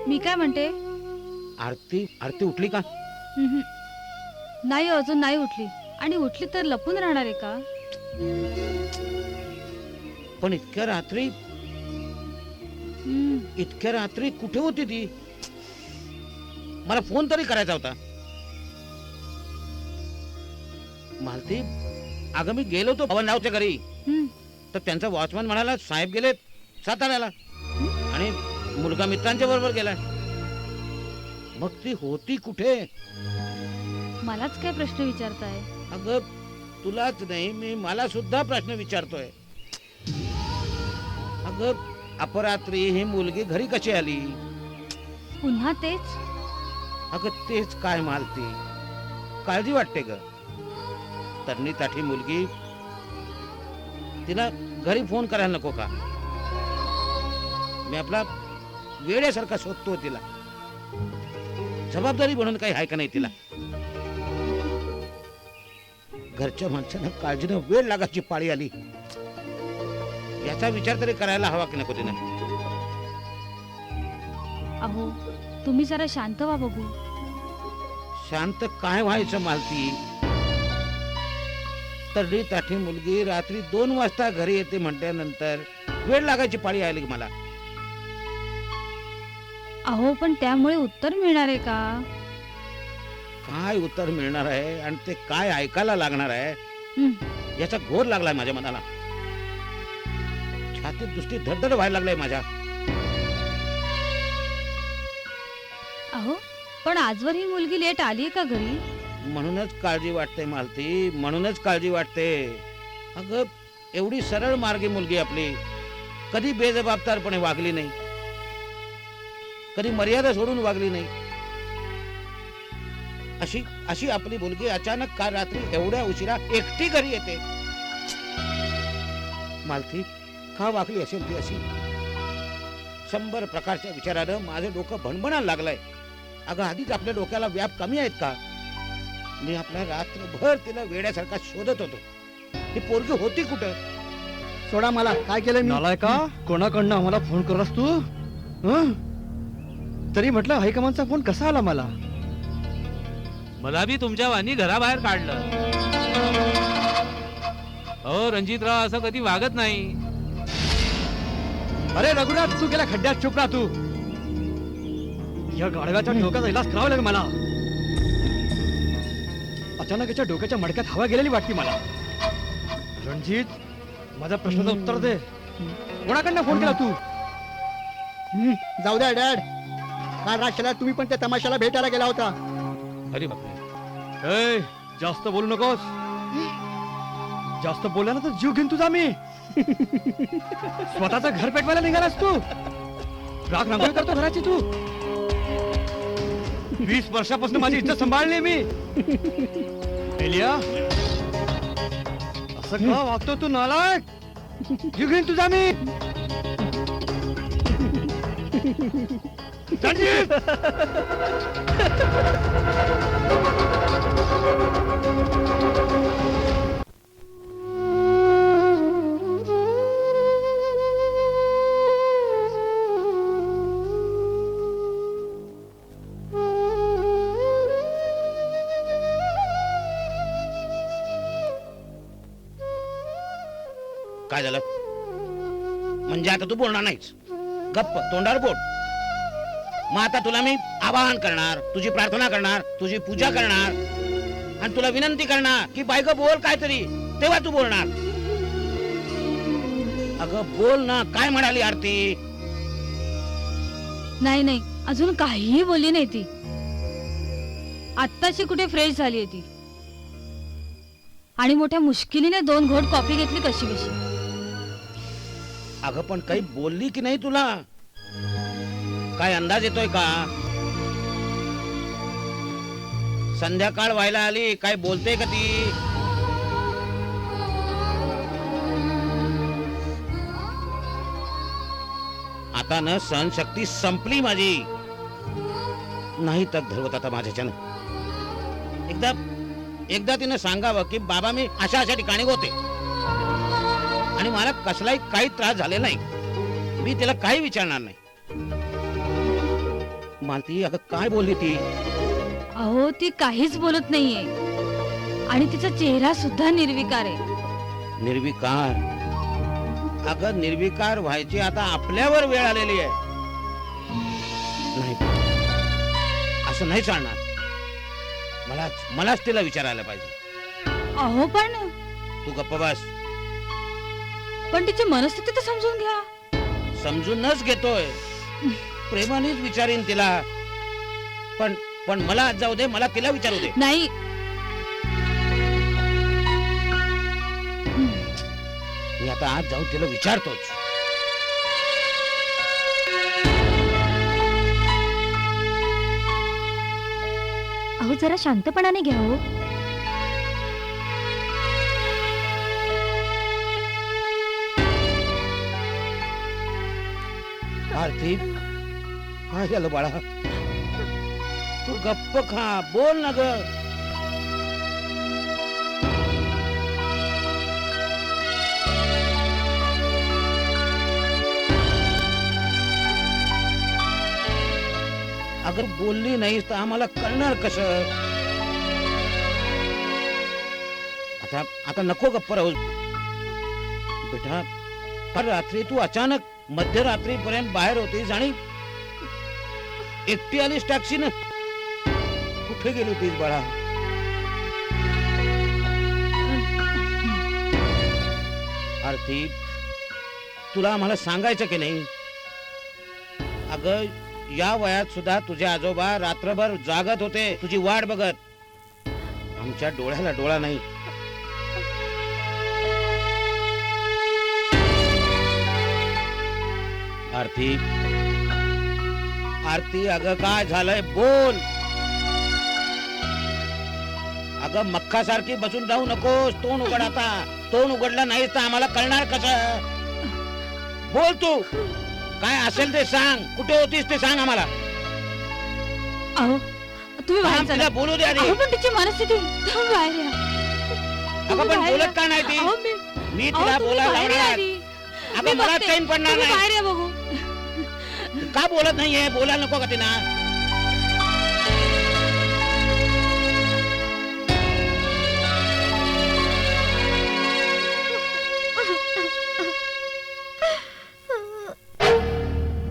Speaker 1: मी काय म्हणते.
Speaker 6: आरती आरती उठली का?
Speaker 1: हम्म. नाही अजून नाही उठली. आणि उठली तर लपून राहणार आहे का.
Speaker 6: पण इतक्या रात्री
Speaker 1: हम्म.
Speaker 6: इतक्या रात्री कुठे होती ती? मला फोन तरी करायचा होता. मालती, अगं मी गेलो होतो पवनरावच्या घरी.
Speaker 1: हम्म.
Speaker 6: तर त्यांचा वॉचमन म्हणाला साहेब गेलेत साताऱ्याला आणि मुलगा मित्रांच्या बरोबर गेलाय. मग ती होती कुठे?
Speaker 1: मलाच काय प्रश्न विचारताय.
Speaker 6: अगं तुलाच नाही, मी मला सुद्धा प्रश्न विचारतोय. अगं अपरात्री ही मुलगी घरी कशी आली?
Speaker 1: पुन्हा तेच.
Speaker 6: अगं तेच काय मालती, काळजी वाटते ग. तरणी ताठी मुलगी, तिला घरी फोन करायला नको का? मी आपला वेड्यासारखा शोधतो तिला. जबाबदारी म्हणून काही आहे का नाही तिला? घरच्या माणसानं काळजीनं वेळ लागायची पाळी आली. याचा विचार तरी करायला हवा की नको तिनं?
Speaker 1: अहो तुम्ही जरा शांत व्हा बघू.
Speaker 6: शांत काय व्हायचं मालती? तरडी ताठी मुलगी रात्री 2 वाजता घरी येते म्हटल्यानंतर वेळ लागायची पाळी आली मला.
Speaker 1: अहो पण त्यामुळे उत्तर मिळणार आहे का?
Speaker 6: काय उत्तर मिळणार आहे आणि ते काय ऐकायला लागणार आहे
Speaker 1: हम्म.
Speaker 6: याचा घोर लागलाय माझ्या मनाला. छातीत दुसरी धडधड व्हायला लागलाय माझ्या.
Speaker 1: अहो पण आजवर ही मुलगी लेट आली का घरी?
Speaker 6: म्हणूनच काळजी वाटते मालती, म्हणूनच काळजी वाटते. अगं एवढी सरळ मार्गी मुलगी आपली कधी बेजबाबदारपणे वागली नाही, कधी मर्यादा सोडून वागली नाही. अशी अशी आपली मुलगी अचानक काल रात्री एवढ्या उशिरा एकटी घरी येते. मालती का वागली असेल ती अशी? 100 प्रकारच्या विचारानं माझं डोकं भणभणायला लागलंय. अगं आधीच आपल्या डोक्याला व्याप कमी आहेत का? मी आपल्या रात्रभर तिला वेड्यासारखा शोधत होतो. ही पोरगी होती कुठं?
Speaker 5: सोडा मला, काय केलं मी?
Speaker 3: नालाय का कोणाकडनं आम्हाला फोन करलास तू हं? तरी म्हटलं हायकमांडचा फोन कसा आला मला?
Speaker 2: मला बी तुमच्या वाणी घराबाहेर काढलं. अहो रणजितराव असं कधी वागत नाही.
Speaker 3: अरे रघुनाथ, तू गेल्या खड्ड्यात चुप राहा तू. या गाडव्याच्या डोक्याचा इलाज करावा लागेल मला. अचानक याच्या डोक्याच्या मडक्यात हवा गेलेली वाटते मला. रणजित, माझ्या प्रश्नाचं उत्तर दे. कोणाकडनं फोन केला तू?
Speaker 5: जाऊ द्या डॅड, काल रात्रीला तुम्ही पण त्या तमाशाला भेटायला गेला होता.
Speaker 2: अरे बापरे.
Speaker 3: ए, जास्त बोलू नकोस. जास्त बोलला ना तर जीव घेऊन तुझा मी. स्वतःचं घर पेटवायला निघालास तू. राग रांगोळी करतो घराची तू. 20 वर्षापासून माझी इज्जत सांभाळली मी. एलिया, असं का वागतो तू नालायक? जीव घेईन तुझा मी. रणजित!
Speaker 6: काय झालं? म्हणजे आता तू बोलणार नाहीस? गप्प तोंडावर बोट. मग आता तुला मी आवाहन करणार, तुझी प्रार्थना करणार, तुझी पूजा करणार आणि तुला विनंती करणार की बायको बोल काहीतरी, तेव्हा तू बोलणार. अगं बोल ना, काय म्हणाली आरती?
Speaker 1: नाही नाही, अजून काहीही बोलली नाही ती. आत्ताशी कुठे फ्रेश झालीये ती. आणि मोठ्या मुश्किलीने 2 घोट कॉफी घेतली कशी कशी.
Speaker 6: अगं पण काही बोलली की नाही तुला? काय अंदाज येतोय का? संध्याकाळ व्हायला आली, काय बोलते का ती? आता न सहनशक्ती संपली माझी. नाही तर धरवत आता माझ्याच्यानं. एकदा तिनं सांगावं की बाबा मी अशा अशा ठिकाणी होते आणि मला कसलाही काही त्रास झालेला नाही. मी तिला काही विचारणार नाही. मालती, अगं काय बोलली ती?
Speaker 1: अहो ती काहीच बोलत नाहीये आणि तिचा चेहरा सुद्धा निर्विकार आहे.
Speaker 6: निर्विकार? अगं निर्विकार व्हायची आता आपल्यावर वेळ आलेली आहे. नाही, असं नाही चालणार. मलाच तिला विचारायला पाहिजे.
Speaker 1: अहो पण
Speaker 6: तू गप्प बस.
Speaker 1: पण तिची मनस्थिती तर समजून घ्या.
Speaker 6: समजूनच घेतोय, प्रेमानेच विचारीन तिला. पण मला आज जाऊ दे, मला तिला विचारू दे.
Speaker 1: नाही,
Speaker 6: मी आता आज जाऊन तिला विचारतोच.
Speaker 4: अहो जरा शांतपणाने घ्या हो.
Speaker 6: आरती, काय झालं बाळा? तू गप्प खा, बोल ना ग. अगर बोलली नाहीस तर आम्हाला कळणार कसं? आता नको गप्प राहूस बेटा. पर रात्री तू अचानक मध्यरात्रीपर्यंत बाहेर होतीस आणि एकटी आलीस टॅक्सीनं. कुठे गेली होतीस बाळा? आरती, तुला आम्हाला सांगायचं की नाही? अगं या वयात सुद्धा तुझे आजोबा रात्रभर जागत होते तुझी वाट बघत. आमच्या डोळ्याला डोळा नाही. आरती, आरती, अगं काय झालंय बोल. अगं मक्खासारखी बसून राहू नकोस. तोंड उघड आता. तोंड उघडलं नाहीस तर आम्हाला कळणार कसं. बोल तू. काय असेल ते सांग. कुठे होतीस ते सांग आम्हाला.
Speaker 1: अहो तुम्ही बाहेर
Speaker 6: थांब,
Speaker 1: चला.
Speaker 6: तिला बोलू दे आधी.
Speaker 1: अहो पण तिची मनस्थिती तुम्ही बाहेर या.
Speaker 6: अगं पण
Speaker 1: बाहेर
Speaker 6: बोलत
Speaker 1: या.
Speaker 6: का नाही ती.
Speaker 1: अहो,
Speaker 6: मी
Speaker 1: अहो,
Speaker 6: तिला
Speaker 1: तुम्ही
Speaker 6: बोलायला
Speaker 1: बाहेर या
Speaker 6: लावणार.
Speaker 1: आधी.
Speaker 6: अगं
Speaker 1: मी
Speaker 6: मला
Speaker 1: बघते.
Speaker 6: चैन पडणार
Speaker 1: तुम्ही
Speaker 6: नाही.
Speaker 1: बाहेर या बघू.
Speaker 6: का बोलत नाहीये. बोलायला नको का तिना.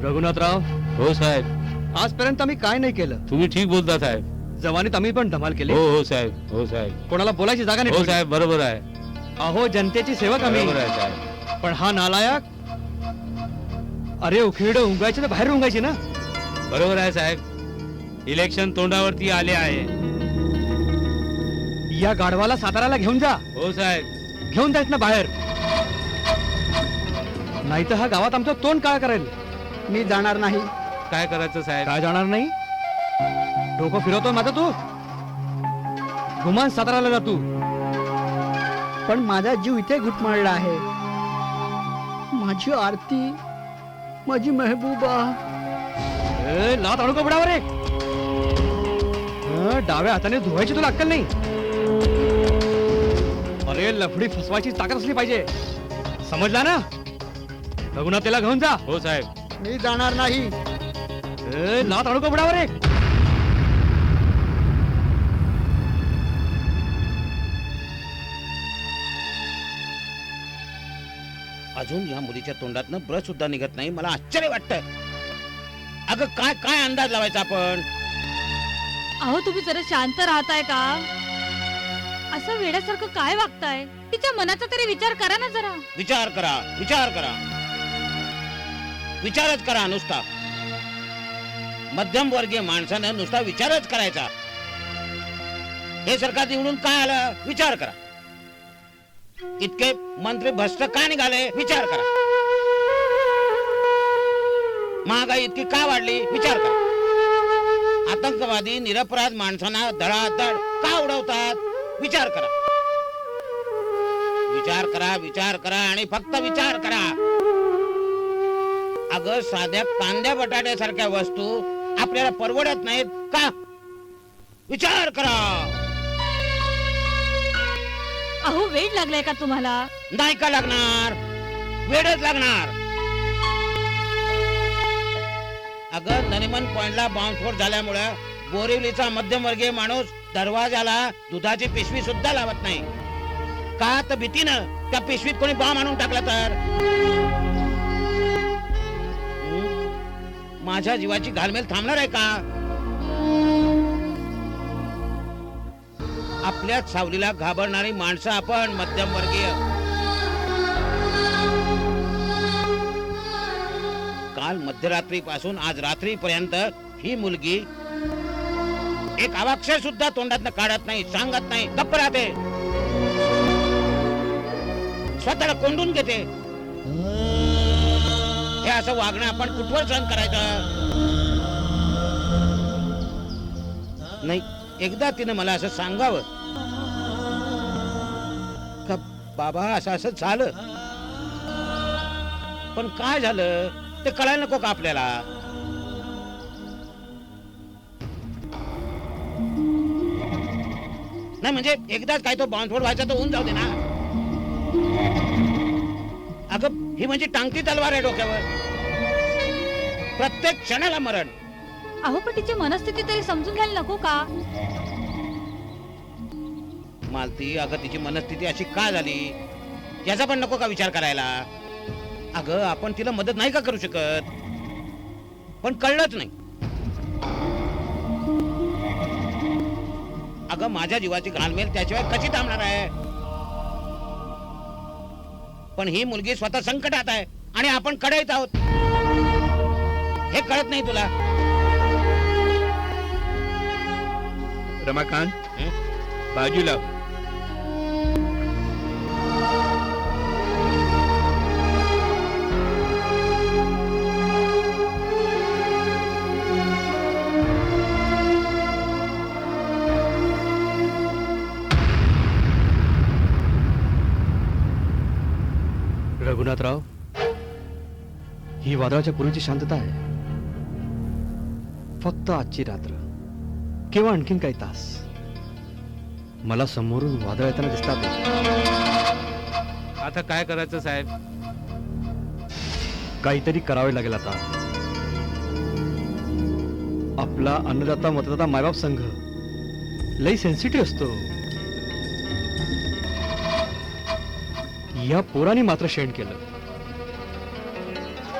Speaker 3: रघुनाथराव,
Speaker 2: हो साहेब,
Speaker 3: आजपर्यंत आम्ही काय नाही केलं.
Speaker 2: तुम्ही ठीक बोलता साहेब.
Speaker 3: जवानीत आम्ही पण धमाल केली.
Speaker 2: हो हो साहेब, हो साहेब,
Speaker 3: कोणाला बोलायची जागा नाही
Speaker 2: हो
Speaker 3: ठेवली.
Speaker 2: साहेब, बरोबर आहे,
Speaker 3: अहो जनतेची सेवक आम्ही.
Speaker 2: बरोबर आहे साहेब.
Speaker 3: पण हा नालायक. अरे उखेड उंगायचे तर बाहेर उंगायचे ना.
Speaker 2: बरोबर आहे साहेब. इलेक्शन तोंडावरती आले आहे.
Speaker 3: या गाढवाला साताराला घेऊन जा.
Speaker 2: हो साहेब.
Speaker 3: घेऊन जायत ना बाहेर. नाही तर हा गावात आमचं तोंड काळ करेल.
Speaker 5: मी जाणार नाही.
Speaker 2: काय करायचं साहेब.
Speaker 3: काय जाणार नाही. डोकं फिरवतो माझं तू. गुमान साताराला जा तू.
Speaker 5: पण माझा जीव इथे घुटमळला आहे. माझी आरती, माझी मेहबूबा.
Speaker 3: ए, लात आणू का बुडावर एक. डाव्या हाताने धुवायची तुला अक्कल नाही. अरे लफडी फसवायची ताकद असली पाहिजे. समजला ना. रघुनाथला घेऊन जा.
Speaker 2: हो साहेब.
Speaker 5: मी जाणार नाही.
Speaker 3: ए, लात आणू का बुडावर एक.
Speaker 6: अजून या मुलीच्या तोंडातनं ब्रश सुद्धा निघत नाही. मला आश्चर्य वाटतं. अगं काय काय अंदाज लावायचा आपण.
Speaker 1: अहो तुम्ही जरा शांत राहताय का. असं वेड्यासारखं काय वागताय. तिच्या मनाचा तरी विचार करा ना जरा.
Speaker 6: विचार करा, विचार करा, विचारच करा नुसता. मध्यमवर्गीय माणसानं नुसता विचारच करायचा. हे सरकार निवडून काय आलं विचार करा. इतके मंत्री भ्रष्ट का निघाले विचार करा. महागाई इतकी का वाढली विचार करा. आतंकवादी निरपराध माणसांना धडाधड का उडवतात विचार करा. विचार करा, विचार करा आणि फक्त विचार करा. अगं साध्या कांद्या बटाट्यासारख्या वस्तू आपल्याला परवडत नाहीत का विचार करा.
Speaker 1: अहो वेळ लागलाय का तुम्हाला.
Speaker 6: नाही का लागणार. वेळच लागणार. अगं नरिमन पॉइंटला बॉम्बस्फोट झाल्यामुळे बोरिवलीचा मध्यमवर्गीय माणूस दरवाजाला दुधाची पिशवी सुद्धा लावत नाही. का तर भीतीनं त्या पिशवीत कोणी बॉम्ब आणून टाकला तर. माझ्या जीवाची घालमेल थांबणार आहे का. आपल्या सावलीला घाबरणारी माणसं आपण मध्यमवर्गीय. काल मध्यरात्रीपासून आज रात्रीपर्यंत ही मुलगी एक अवाक्षर सुद्धा तोंडातनं काढत नाही, सांगत नाही, गप्प राहते, स्वतःला कोंडून घेते. हे असं वागणं आपण कुठवर सहन करायचं. नाही एकदा तिनं मला असं सांगावं का बाबा असं असं झालं. पण काय झालं ते कळायला नको का आपल्याला. नाही म्हणजे एकदाच काय तो बॉम्बस्फोट व्हायचा तर होऊन जाऊ दे ना. अगं ही म्हणजे टांगती तलवार आहे डोक्यावर. प्रत्येक क्षणाला मरण.
Speaker 1: अहो पण तिची मनस्थिती तरी समजून घ्यायला नको का.
Speaker 6: मालती अगं तिची मनस्थिती अशी का झाली याचा पण नको का विचार करायला. अगं आपण तिला मदत नाही का करू शकत. पण कळलंच नाही. अगं माझ्या जीवाची घालमेल त्याशिवाय कशी थांबणार आहे. पण ही मुलगी स्वतः संकटात आहे आणि आपण कडाईत आहोत. हे कळत नाही तुला.
Speaker 3: रमाकांत,
Speaker 6: हं?
Speaker 2: बाजूला
Speaker 3: रघुनाथराव, ही वादळाच्या पूर्वीची शांतता आहे. फक्त आजची रात्र किंवा आणखीन काही तास. मला समोरून वादळ येताना दिसतात.
Speaker 2: आता काय करायचं साहेब?
Speaker 3: काहीतरी करावे लागेल आता. आपला अन्नदाता मतदाता मायबाप संघ लई सेन्सिटिव्ह असतो. या पोराने मात्र शेण केलं.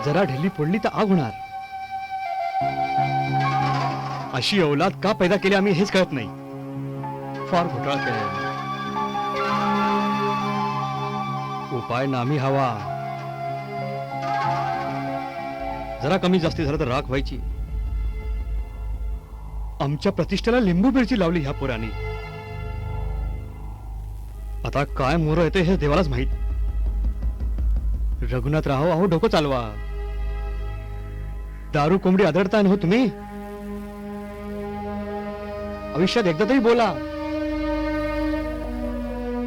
Speaker 3: जरा ढिल्ली फोडली तर आग होणार. अशी औलाद का पैदा केली आम्ही हेच कळत नाही. फार घोटाळा केला. उपाय नामी हवा. जरा कमी जास्ती झालं तर राख व्हायची. आमच्या प्रतिष्ठेला लिंबू मिरची लावली ह्या पोराने. आता काय मोर येते हे देवालाच माहित. रघुनाथराव, अहो डोकं चालवा. दारू कोंबडी आदळताय ना हो तुम्ही. आयुष्यात एकदा तरी बोला.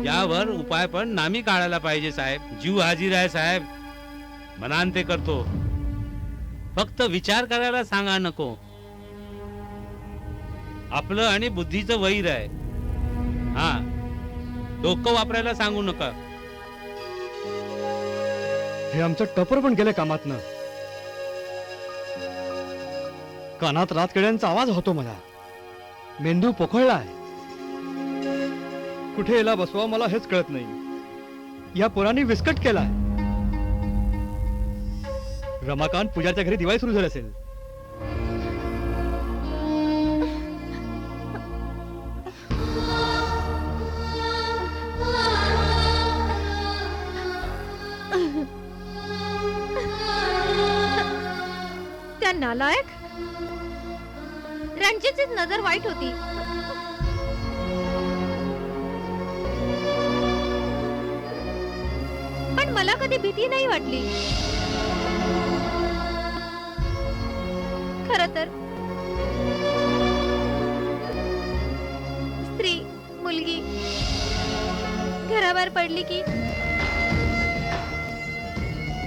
Speaker 2: यावर उपाय पण नामी काढायला पाहिजे साहेब. जीव हाजीर आहे साहेब. मनान ते करतो. फक्त विचार करायला सांगा नको. आपलं आणि बुद्धीचं वैर आहे. हा, डोकं वापरायला सांगू नका.
Speaker 3: हे आमचं टपर पण गेलं कामातनं. कानात रातकिड्यांचा आवाज होतो मला. मेंदू पोखळलाय. कुठे याला बसवा मला हेच कळत नाही. या पोरांनी विस्कट केलाय. रमाकांत पूजाच्या घरी दिवाळी सुरू झाली असेल.
Speaker 4: त्या नालायक रणजितची नजर वाईट होती. पण मला कधी भीती नाही वाटली. खर तर स्त्री मुलगी घराबाहेर पडली की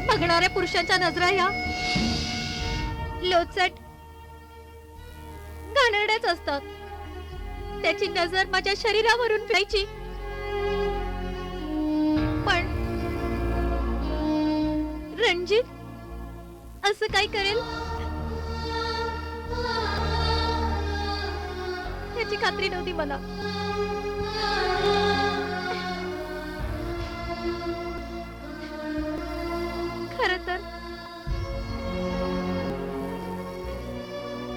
Speaker 4: बघणाऱ्या पुरुषांच्या नजरा या लोचट घाणेरड्याच असतात. त्याची नजर माझ्या शरीरावरून फिरायची. पण रणजित असं काय करेल याची खात्री नव्हती मला. खरं तर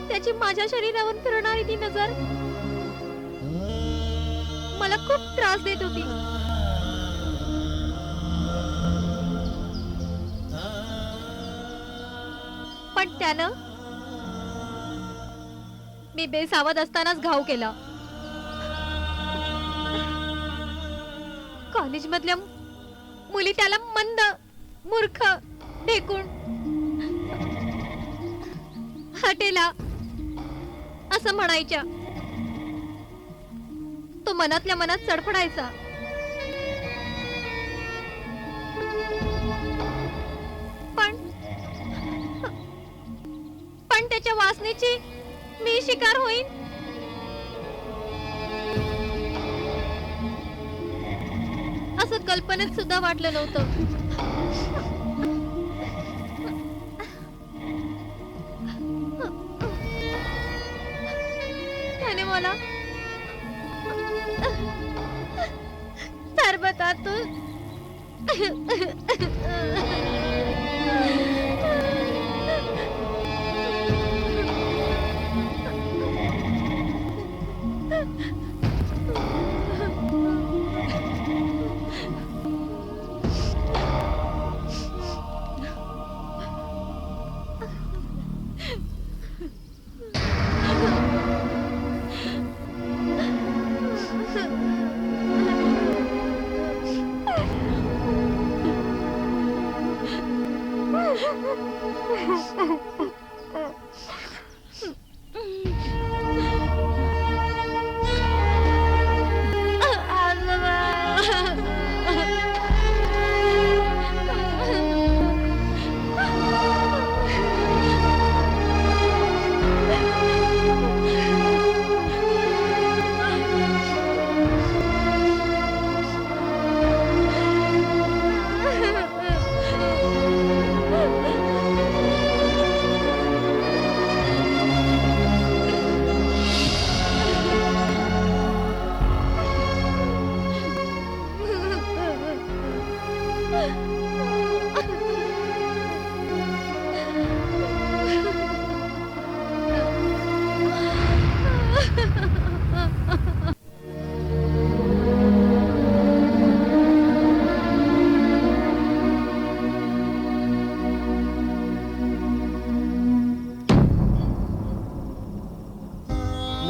Speaker 4: त्याची माझ्या शरीरावर फिरणारी ती नजर मला खूप त्रास देत होती. पण त्यानं मी बेसावध असतानाच घाव केला. कॉलेज मधल्या मुली त्याला मंद, मूर्ख, ढेकूण, हटेला असं म्हणायच्या. तो मनातल्या मनात चडपडायचा. पण त्याच्या वासनेची मी शिकार होईन असं कल्पनेत सुद्धा वाटलं नव्हतं. त्याने मला सरबतातून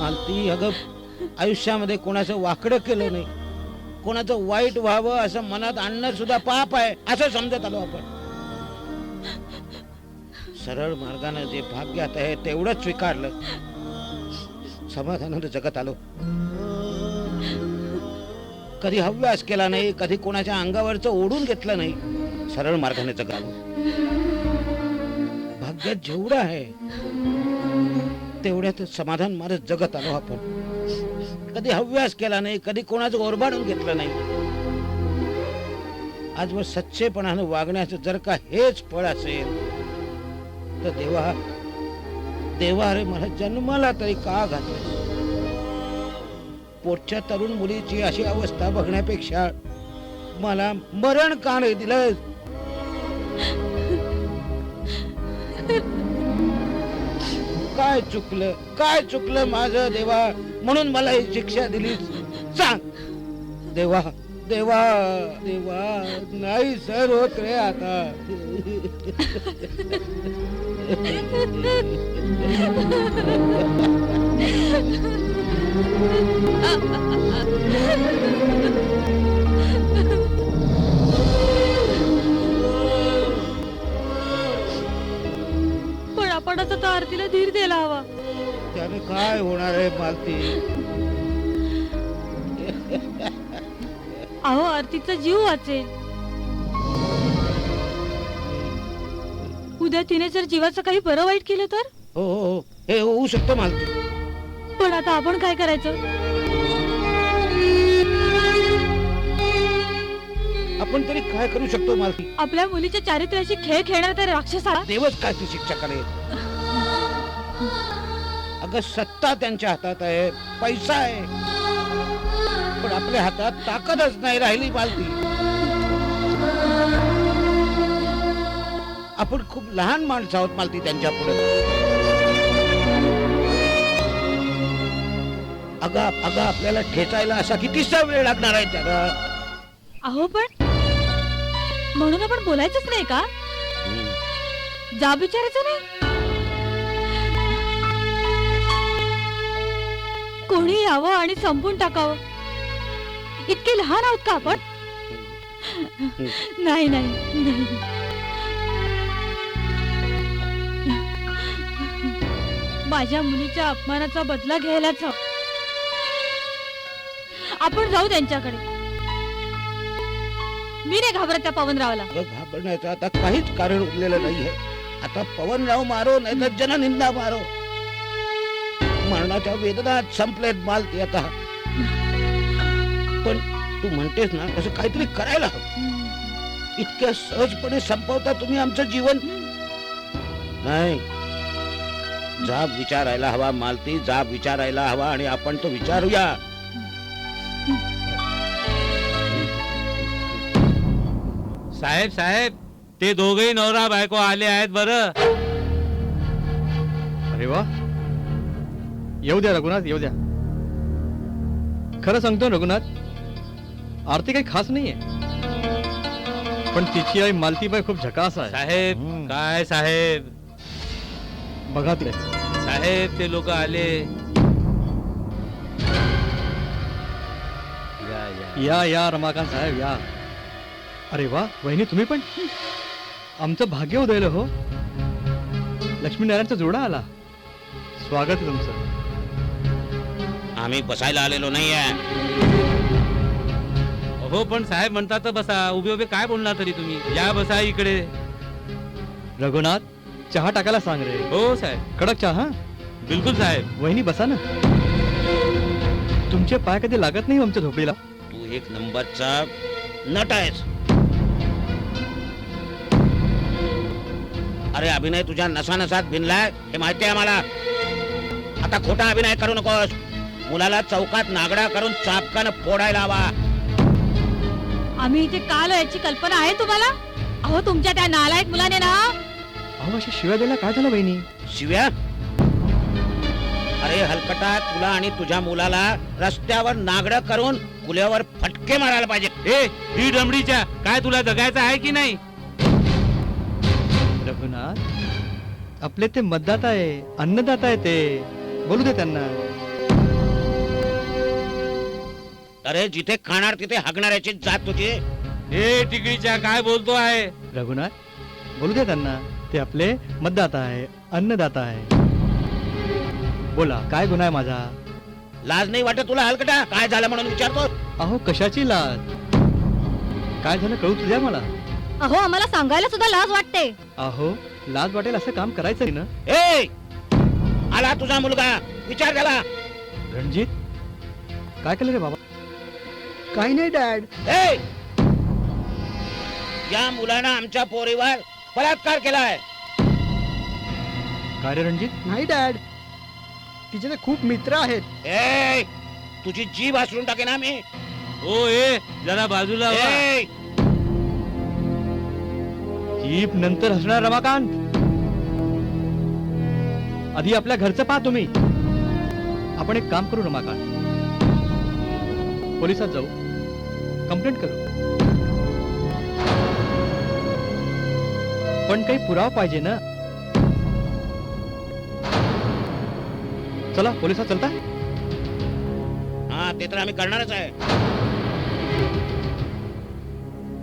Speaker 6: मालती अगं आयुष्यामध्ये कोणाचं वाकडं केलं नाही, कोणाचं वाईट व्हावं असं मनात आणणं सुद्धा पाप आहे असं समजत आलो आपण. सरळ मार्गाने जे भाग्यात आहे तेवढंच स्वीकारलं, समाधानाने जगत आलो. कधी हव्यास केला नाही, कधी कोणाच्या अंगावरचं ओढून घेतलं नाही, सरळ मार्गाने जगालो. भाग्यात जेवढं आहे तेवढ्यात समाधान मारत जगत आलो आपण. कधी हव्यास केला नाही, कधी कोणाचं ओरबाडून घेतलं नाही. आजवर सच्चेपणानं वागण्याचं जर का हेच फळ असेल तर देवा देवा रे मला जन्माला तरी का घातलं. पोटच्या तरुण मुलीची अशी अवस्था बघण्यापेक्षा मला मरण का नाही दिलं. काय चुकलं माझं देवा, म्हणून मला ही शिक्षा दिली. सांग देवा देवा देवा, नाही सर होत रे आता.
Speaker 1: पण आपण आता तर आरतीला धीर द्यायला हवा.
Speaker 6: त्याने काय होणार आहे मालती.
Speaker 1: अहो आरतीचा जीव वाचेल. उद्या तिने जर जीवाचं काही बरं वाईट केलं तर.
Speaker 6: हो हो हो, हे होऊ शकतं मालती.
Speaker 1: पण आता आपण काय करायचं.
Speaker 6: आपण तरी काय करू शकतो मालती.
Speaker 1: आपल्या मुलीच्या चारित्र्याची खेळ खेळणार त्या राक्षसाला
Speaker 6: देवच काय ती शिक्षा करेल. अगं सत्ता त्यांच्या हातात आहे, पैसा आहे, पण आपल्या हातात ताकदच नाही राहिली मालती. आपण खूप लहान माणसं आहोत मालती त्यांच्या पुढे. अगं आपल्याला ठेचायला असा कितीसा वेळ लागणार आहे त्याला.
Speaker 1: अहो पण म्हणून आपण बोलायचंच नाही का. जा विचारायचं नाही. कोणी यावं आणि संपून टाकावं. इतके लहान आहोत का आपण. नाही नाही नाही. माझ्या मुलीच्या अपमानाचा बदला घ्यायलाच हवं. आपण जाऊ त्यांच्याकडे. मी नाही घाबरत त्या पवनरावला.
Speaker 6: घाबरण्याचं आता काहीच कारण उरलेलं नाहीये. आता पवनराव मारो नाही तर जननिंदा मारो. मरणाच्या वेदनात संपलेत मालती आता. पण तू म्हणतेस ना असं काहीतरी करायला हवं. इतक्या सहजपणे संपवता तुम्ही आमचं जीवन. नाही, जाब विचारायला हवा मालती, जाब विचारायला हवा आणि आपण तो विचारूया.
Speaker 2: साहेब साहेब, ते दोघेही नवरा बायको आले आहेत बरं.
Speaker 3: अरे वा, येऊ द्या रघुनाथ, येऊ द्या. खरं सांगतो रघुनाथ, आरती काही खास नाहीये, पण तिची आई मालतीबाई खूप झकास आहे.
Speaker 2: साहेब काय साहेब.
Speaker 3: बघा तिला.
Speaker 2: साहेब ते लोक आले. या या
Speaker 3: या या रमाकांत साहेब या. अरे वा वहिनी, तुम्ही पण. आमचं भाग्य उदयलं हो. लक्ष्मीनारायणचा जोडा आला. स्वागत आहे तुमचं.
Speaker 6: आम्ही बसायला आलेलो नाहीये.
Speaker 2: हो पण साहेब म्हणतात तर बसा. उभे उभे काय बोलणार तरी तुम्ही. या बसा इकडे.
Speaker 3: रघुनाथ, चहा टाकायला सांग रे.
Speaker 2: हो साहेब.
Speaker 3: कडक चहा.
Speaker 2: बिलकुल साहेब.
Speaker 3: वहिनी बसा ना. तुमचे पाय कधी लागत नाही आमच्या झोपडीला.
Speaker 6: तू एक नंबरचा नट आहेस. अरे अभिनय तुझ्या नसानसात भिनलाय हे माहिती आहे मला. आता खोटा अभिनय करू नकोस. मुलाला चौकात नागडा करून चापकानं फोडायला हवा.
Speaker 1: आम्ही इथे का आलो याची कल्पना आहे तुम्हाला? अहो तुमच्या त्या नालायक मुलाने ना
Speaker 3: अहो अशी शिव्या द्यायला काय झालं वहिनी?
Speaker 6: शिव्या? अरे हलकटा, तुला आणि तुझ्या मुलाला रस्त्यावर नागडं करून कुल्यावर फटके मारायला पाहिजे.
Speaker 2: ए ही डमडीच्या काय तुला जगायचं आहे की नाही?
Speaker 3: रघुनाथ, आपले ते मतदाता आहे, अन्नदाता आहे ते. बोलू दे त्यांना.
Speaker 6: अरे जिथे खाणार तिथे हागणाऱ्याची जात तुझी.
Speaker 2: ए टिकडीच्या काय बोलतो आहे?
Speaker 3: रघुनाथ, बोलू दे त्यांना. ते आपले मतदाता आहे, अन्नदाता आहे. बोला, काय गुन्हा आहे माझा?
Speaker 6: लाज नाही वाटत तुला हलकटा? काय झालं म्हणून विचारतो.
Speaker 3: अहो कशाची लाज? काय झालं कळू तुझ्या मला.
Speaker 4: अहो आम्हाला सांगायला सुद्धा लाज वाटते.
Speaker 3: अहो लाज वाटेल असं काम करायचं नाही ना.
Speaker 6: ए आला तुझा मुलगा, विचार त्याला.
Speaker 3: रणजित, काय केलं रे बाबा?
Speaker 5: काही नाही डॅड.
Speaker 6: ए या मुलानं आमच्या पोरीवर बलात्कार केलाय.
Speaker 3: काय रे रणजित?
Speaker 5: नाही डॅड, तिचे तर खूप मित्र आहेत.
Speaker 6: ए तुझी जीभ आसरून टाकेन ना मी.
Speaker 2: ओ ए जरा बाजूला व्हा.
Speaker 6: ए
Speaker 3: जीप नंतर हसणार रमाकांत. आधी आपल्या घरचं पहा तुम्ही. आपण एक काम करू रमाकांत, पोलिसात जाऊ, कंप्लेंट करू. पण काही पुरावा पाहिजे ना. चला पोलिसात चलता.
Speaker 6: हा ते तर आम्ही करणारच आहे.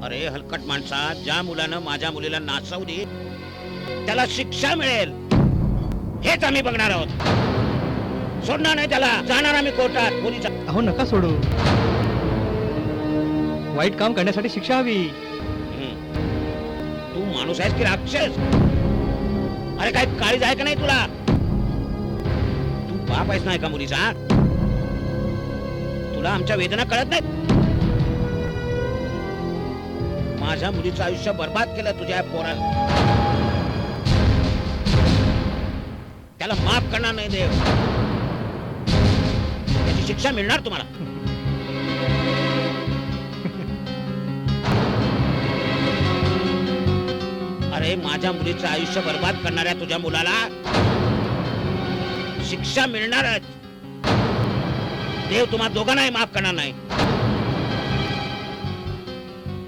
Speaker 6: अरे हलकट माणसा, ज्या मुलानं माझ्या मुलीला नाचवली त्याला शिक्षा मिळेल हेच आम्ही बघणार आहोत. सोडणार नाही त्याला. जाणार आम्ही कोर्टात, पोलिसात.
Speaker 3: अहो नका सोडू. वाईट काम करण्यासाठी शिक्षा हवी.
Speaker 6: तू माणूस आहेस की राक्षस? अरे काय काळीज आहे का नाही तुला? तू बाप आहेस नाही का मुलीचा? तुला आमच्या वेदना कळत नाहीत? माझ्या मुलीचं आयुष्य बर्बाद केलं तुझ्या पोरानं. त्याला माफ करणार नाही देव. त्याची शिक्षा मिळणार तुम्हाला. अरे माझ्या मुलीचं आयुष्य बर्बाद करणाऱ्या तुझ्या मुलाला शिक्षा मिळणारच. देव तुम्हा दोघांनाही माफ करणार नाही.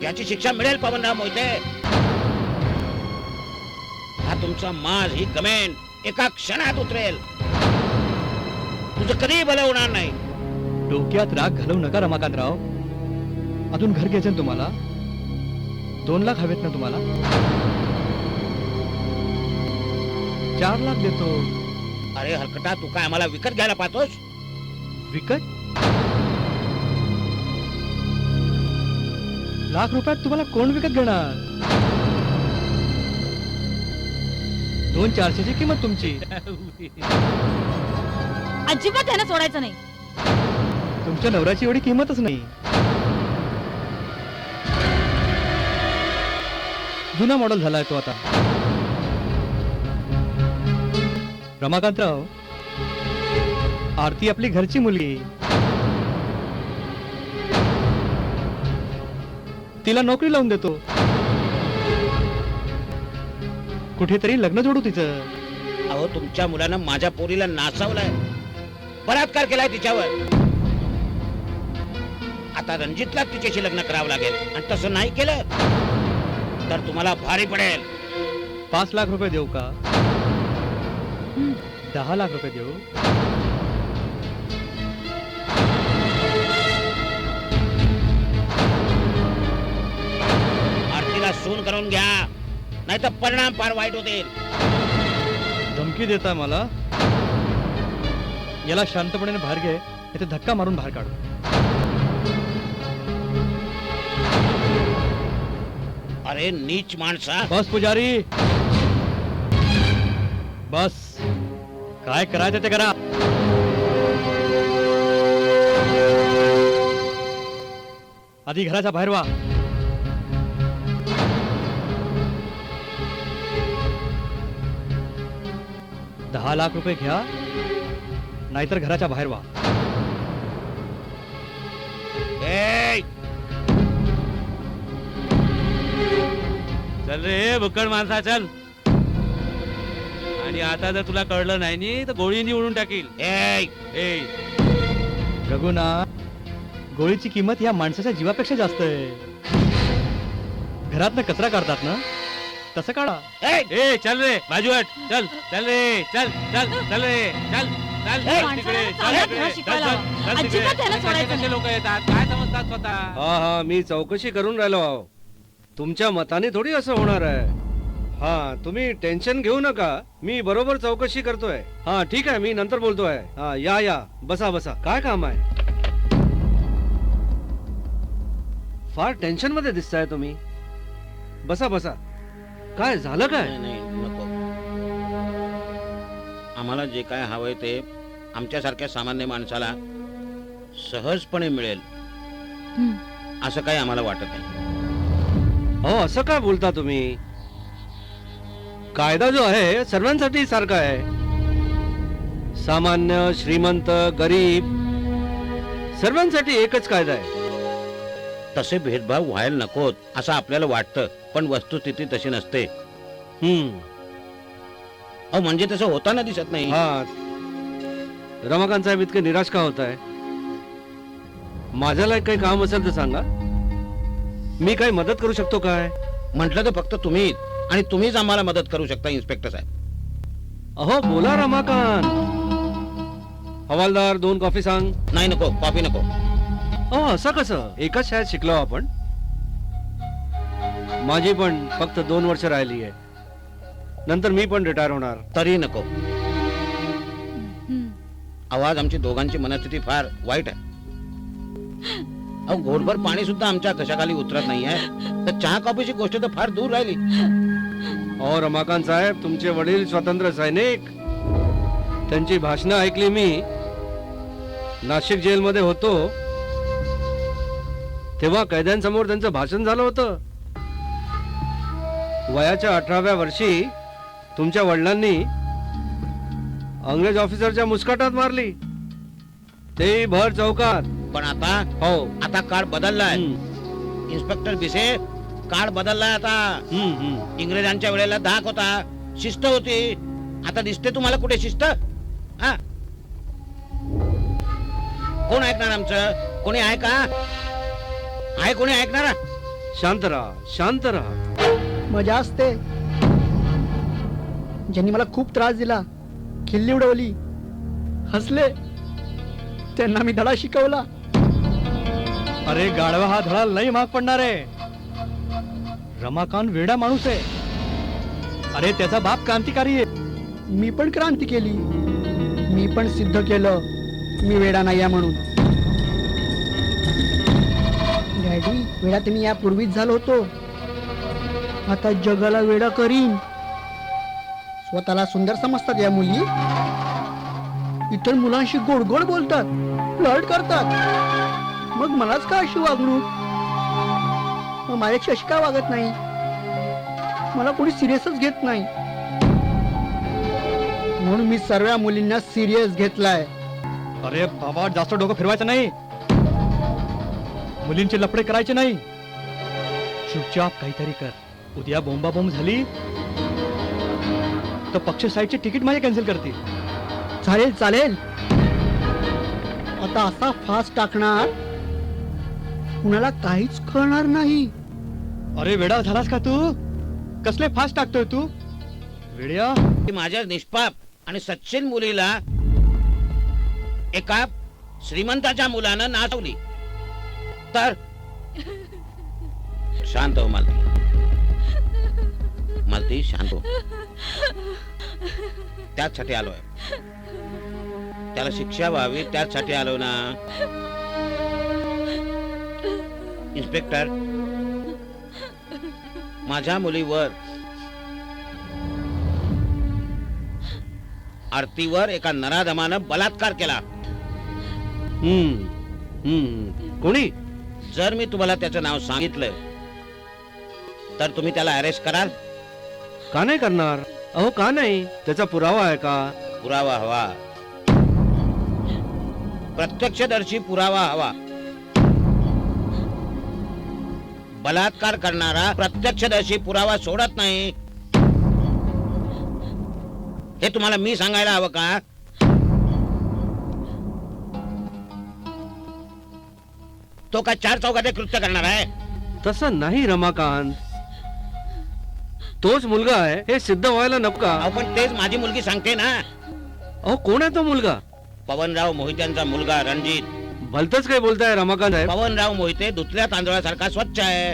Speaker 6: याची शिक्षा मिळेल पवनराव मोहिते. हा तुमचा माज ही गमेन एका क्षणात उतरेल. तुझं कधीही भलं होणार नाही.
Speaker 3: डोक्यात राग घालवू नका रमाकांतराव. अजून घर घ्यायचं ना तुम्हाला. 2 लाख हवेत ना तुम्हाला? 4 लाख देतो.
Speaker 6: अरे हलकटा, तू काय आम्हाला विकत घ्यायला पाहतोस?
Speaker 3: विकत? लाख रुपयात तुम्हाला कोण विकत घेणार? 200-400 ची किंमत तुमची.
Speaker 1: अजिबात त्यानं सोडायचं नाही.
Speaker 3: तुमच्या नवऱ्याची एवढी किंमतच नाही. जुना मॉडेल झालाय तो आता. रमाकांतराव, आरती आपली घरची मुलगी. तिला नोकरी लावून देतो. कुठेतरी लग्न जोडू तिचं.
Speaker 6: अहो तुमच्या मुलानं माझ्या पोरीला नाचवलंय, बलात्कार केलाय तिच्यावर. आता रणजितला तिच्याशी लग्न करावं लागेल. आणि तसं नाही केलं तर तुम्हाला भारी पडेल.
Speaker 3: 5 लाख रुपये देऊ का? 10 लाख रुपये देऊ?
Speaker 6: आरतीला सून करून घ्या, नाही तर परिणाम फार वाईट होतील.
Speaker 3: धमकी देताय मला? याला शांतपणे बाहेर घे, इथे धक्का मारून बाहेर काढ.
Speaker 6: अरे नीच माणसा,
Speaker 3: बस पुजारी, बस. काय करायचं ते करा. आधी घराच्या बाहेर वा. ₹10,00,000 घ्या, नाहीतर घराच्या बाहेर वा.
Speaker 6: ए,
Speaker 2: चल रे बुक्कड माणसा, चल. आणि आता जर तुला कळलं नाही नी तर गोळीनी उडून टाकील.
Speaker 6: ए,
Speaker 2: ए
Speaker 3: रघुनाथ, गोळीची किंमत या माणसाच्या जीवापेक्षा जास्त आहे. घरातनं कचरा काढतात ना, तसं काढा.
Speaker 6: ए,
Speaker 2: ए चल रे बाजू हट. चल चल रे, चल चल चल रे, चल चल
Speaker 1: ए,
Speaker 2: चल तिकडे, चल
Speaker 1: माणसाला
Speaker 2: तिकडे,
Speaker 1: धडा
Speaker 2: चल,
Speaker 1: शिकवायला
Speaker 2: चल,
Speaker 1: हवा.
Speaker 2: चल तिकडे.
Speaker 1: अजिबात त्याला सोडायचं
Speaker 2: कसे लोक येतात, काय समजतात स्वतः.
Speaker 7: हा हा, मी चौकशी करून राहिलो आहो. तुमच्या मताने थोडी असं होणार आहे. हा, तुम्ही टेन्शन घेऊ नका, मी बरोबर चौकशी करतोय. हा ठीक आहे, मी नंतर बोलतोय. हा, या या, बसा बसा. काय काम आहे? फार टेन्शन मध्ये दिसताय तुम्ही. बसा बसा. काय झालं काय?
Speaker 6: नाही नाही, नको. आम्हाला जे काय हवंय ते आमच्यासारख्या सामान्य माणसाला सहजपणे मिळेल
Speaker 1: हं.
Speaker 6: असं काही आम्हाला वाटत नाही.
Speaker 7: हो, असं काय बोलता तुम्ही? कायदा जो आहे सर्वांसाठी सारखा आहे. सामान्य, श्रीमंत, गरीब सर्वांसाठी एकच कायदा आहे.
Speaker 6: तसे भेदभाव व्हायला नकोत असं आपल्याला वाटतं, पण वस्तुस्थिती तशी नसते. अहो म्हणजे तसं होताना दिसत नाही.
Speaker 7: हा, रमाकांत साहेब इतके निराश का होत आहे? माझ्याला काही काम असेल तर सांगा, मी काही मदत करू शकतो काय?
Speaker 6: म्हटलं तर फक्त तुम्हीच, आणि तुम्हीच आम्हाला मदत करू शकता इन्स्पेक्टर साहेब.
Speaker 7: अहो बोला रमाकांत. हवालदार 2 कॉफी सांग.
Speaker 6: नाही नको, कॉफी नको.
Speaker 7: अहो असं कसं? एकाच शाळेत शिकलो आपण. माझी पण फक्त 2 वर्ष राहिली आहे, नंतर मी पण रिटायर होणार.
Speaker 6: तरी नको.
Speaker 1: हं.
Speaker 6: आवाज आमची दोघांची मनस्थिती फार वाईट आहे. अहो घोटभर पाणी सुद्धा आमच्या कशाखाली उतरत नाही आहे, तर चहा कॉफीची गोष्ट तर फार दूर राहिली.
Speaker 7: अहो रमाकांत साहेब, तुमचे वडील स्वातंत्र्य सैनिक, त्यांची भाषणं ऐकली मी. नाशिक जेलमध्ये होतो तेव्हा कैद्यांसमोर त्यांचं भाषण झालं होतं. वयाच्या 18व्या वर्षी तुमच्या वडिलांनी अंग्रेज ऑफिसरच्या मुस्काटात मारली, ते भर चौकात.
Speaker 6: पण आता
Speaker 7: हो.
Speaker 6: आता काळ बदललाय इन्स्पेक्टर भिसे. काळ बदललाय आता. इंग्रजांच्या वेळेला धाक होता, शिस्त होती. आता दिसते तुम्हाला कुठे शिस्त? हा, कोण ऐकणार आमचं? कोणी आहे का? आहे कोणी ऐकणार?
Speaker 7: शांत राहा, शांत राहा.
Speaker 5: मजा असते. ज्यांनी मला खूप त्रास दिला, खिल्ली उडवली, हसले, त्यांना मी धडा शिकवला.
Speaker 3: अरे गाढवा, हा धडा लई महाग पडणार आहे. रमाकांत वेडा माणूस आहे. अरे त्याचा बाप क्रांतिकारी आहे.
Speaker 5: मी पण क्रांती केली, मी पण सिद्ध केलं मी वेडा नाही आहे म्हणून. डॅडी, वेडा तुम्ही यापूर्वीच झालो होतो, आता जगाला वेडा करीन. स्वतःला सुंदर समजतात या मुली, इतर मुलांशी गोड गोड बोलतात, फ्लर्ट करतात. मग मलाच का अशी वागणूक? मग माझ्याशी अशी का वागत नाही? मला कोणी सिरियसच घेत नाही, म्हणून मी सर्व मुलींना सिरियस घेतलाय.
Speaker 3: अरे बाबा, जास्त डोकं फिरवायचं नाही, मुलींचे लफडे करायचे नाही. चुपचाप काहीतरी कर. उद्या बोंबाबोंब झाली तर पक्ष साईडची तिकीट माझे कॅन्सल करतील.
Speaker 5: चालेल चालेल, आता असा फास्ट टाकणार कुणाला काहीच कळणार नाही.
Speaker 3: अरे वेडा झालास का तू? कसले फास्ट टाकतोय तू वेड्या?
Speaker 6: माझ्या निष्पाप आणि सच्चिन मुलीला एका श्रीमंताच्या मुलानं नाचवली तर? शांत हो मालती, मालती शांत हो. त्याचसाठी आलोय. त्याला शिक्षा व्हावी त्याचसाठी आलो ना. इन्स्पेक्टर, माझ्या मुलीवर आरतीवर एका नराधमानं बलात्कार केला.
Speaker 7: कोणी?
Speaker 6: जर मी तुम्हाला त्याचं नाव सांगितलं तर तुम्ही त्याला अरेस्ट कराल?
Speaker 7: का नाही करणार? अहो का नाही? त्याचा पुरावा आहे का?
Speaker 6: पुरावा हवा, प्रत्यक्षदर्शी पुरावा हवा. बलात्कार करणारा प्रत्यक्षदर्शी पुरावा सोडत नाही. हे तुम्हाला मी सांगायला हवं का? तो का चार चौघात कृत्य करणार आहे?
Speaker 7: तसं नाही रमाकांत, तोच मुलगा आहे हे सिद्ध व्हायला नको का?
Speaker 6: अहो पण तेच माझी मुलगी सांगते ना.
Speaker 7: अहो कोण आहे तो मुलगा?
Speaker 6: पवनराव मोहित्यांचा मुलगा रणजित.
Speaker 7: भलतच काय बोलताय रमाकांत साहेब?
Speaker 6: पवनराव मोहिते धुतल्या तांदळासारखा स्वच्छ आहे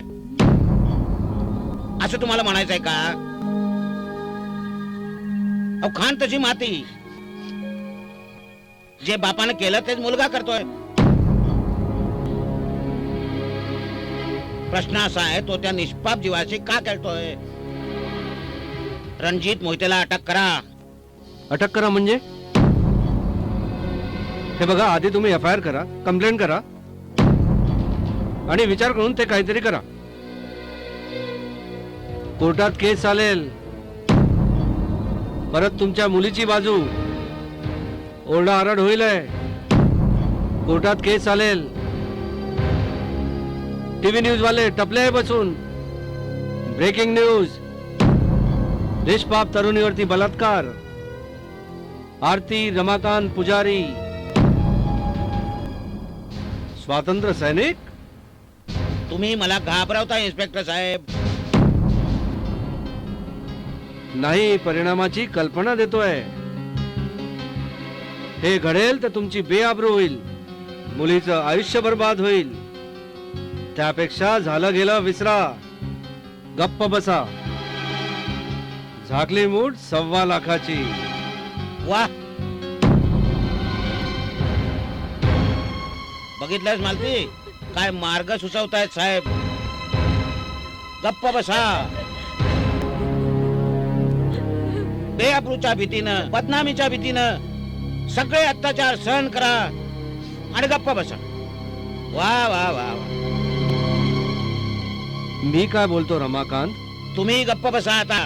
Speaker 6: असं तुम्हाला म्हणायचंय का? अहो खान तशी माती. जे बापानं केलं तेच मुलगा करतोय. प्रश्न असा आहे, तो त्या निष्पाप जीवाशी का खेळतोय? रणजित मोहितेला अटक करा.
Speaker 7: अटक करा म्हणजे? हे बघा, आधी तुम्ही FIR करा, कंप्लेंट करा आणि विचार करून ते काहीतरी करा. कोर्टात केस चालेल, परत तुमच्या मुलीची बाजू ओरडाआरड होईल. कोर्टात केस चालेल, TV न्यूज वाले टपले आहे बसून. ब्रेकिंग न्यूज, निष्पाप तरुणीवरती बलात्कार, आरती रमाकांत पुजारी स्वातंत्र्य सैनिक.
Speaker 6: तुम्ही मला घाबरवता इन्स्पेक्टर साहेब.
Speaker 7: नाही, परिणामाची कल्पना देतोय. हे घडेल तर तुमची बेआबरू होईल, मुलीचं आयुष्य बर्बाद होईल. त्यापेक्षा झालं गेलं विसरा, गप्प बसा. झाकली मूठ 1.25 लाखाची.
Speaker 6: वा, बघितलंस मालती, काय मार्ग सुचवतायत साहेब. गप्प बसा. बेअब्रूच्या भीतीनं, बदनामीच्या भीतीनं सगळे अत्याचार सहन करा आणि गप्प बसा. वा वा वा वा.
Speaker 7: मी काय बोलतो रमाकांत?
Speaker 6: तुम्ही गप्प बसा आता.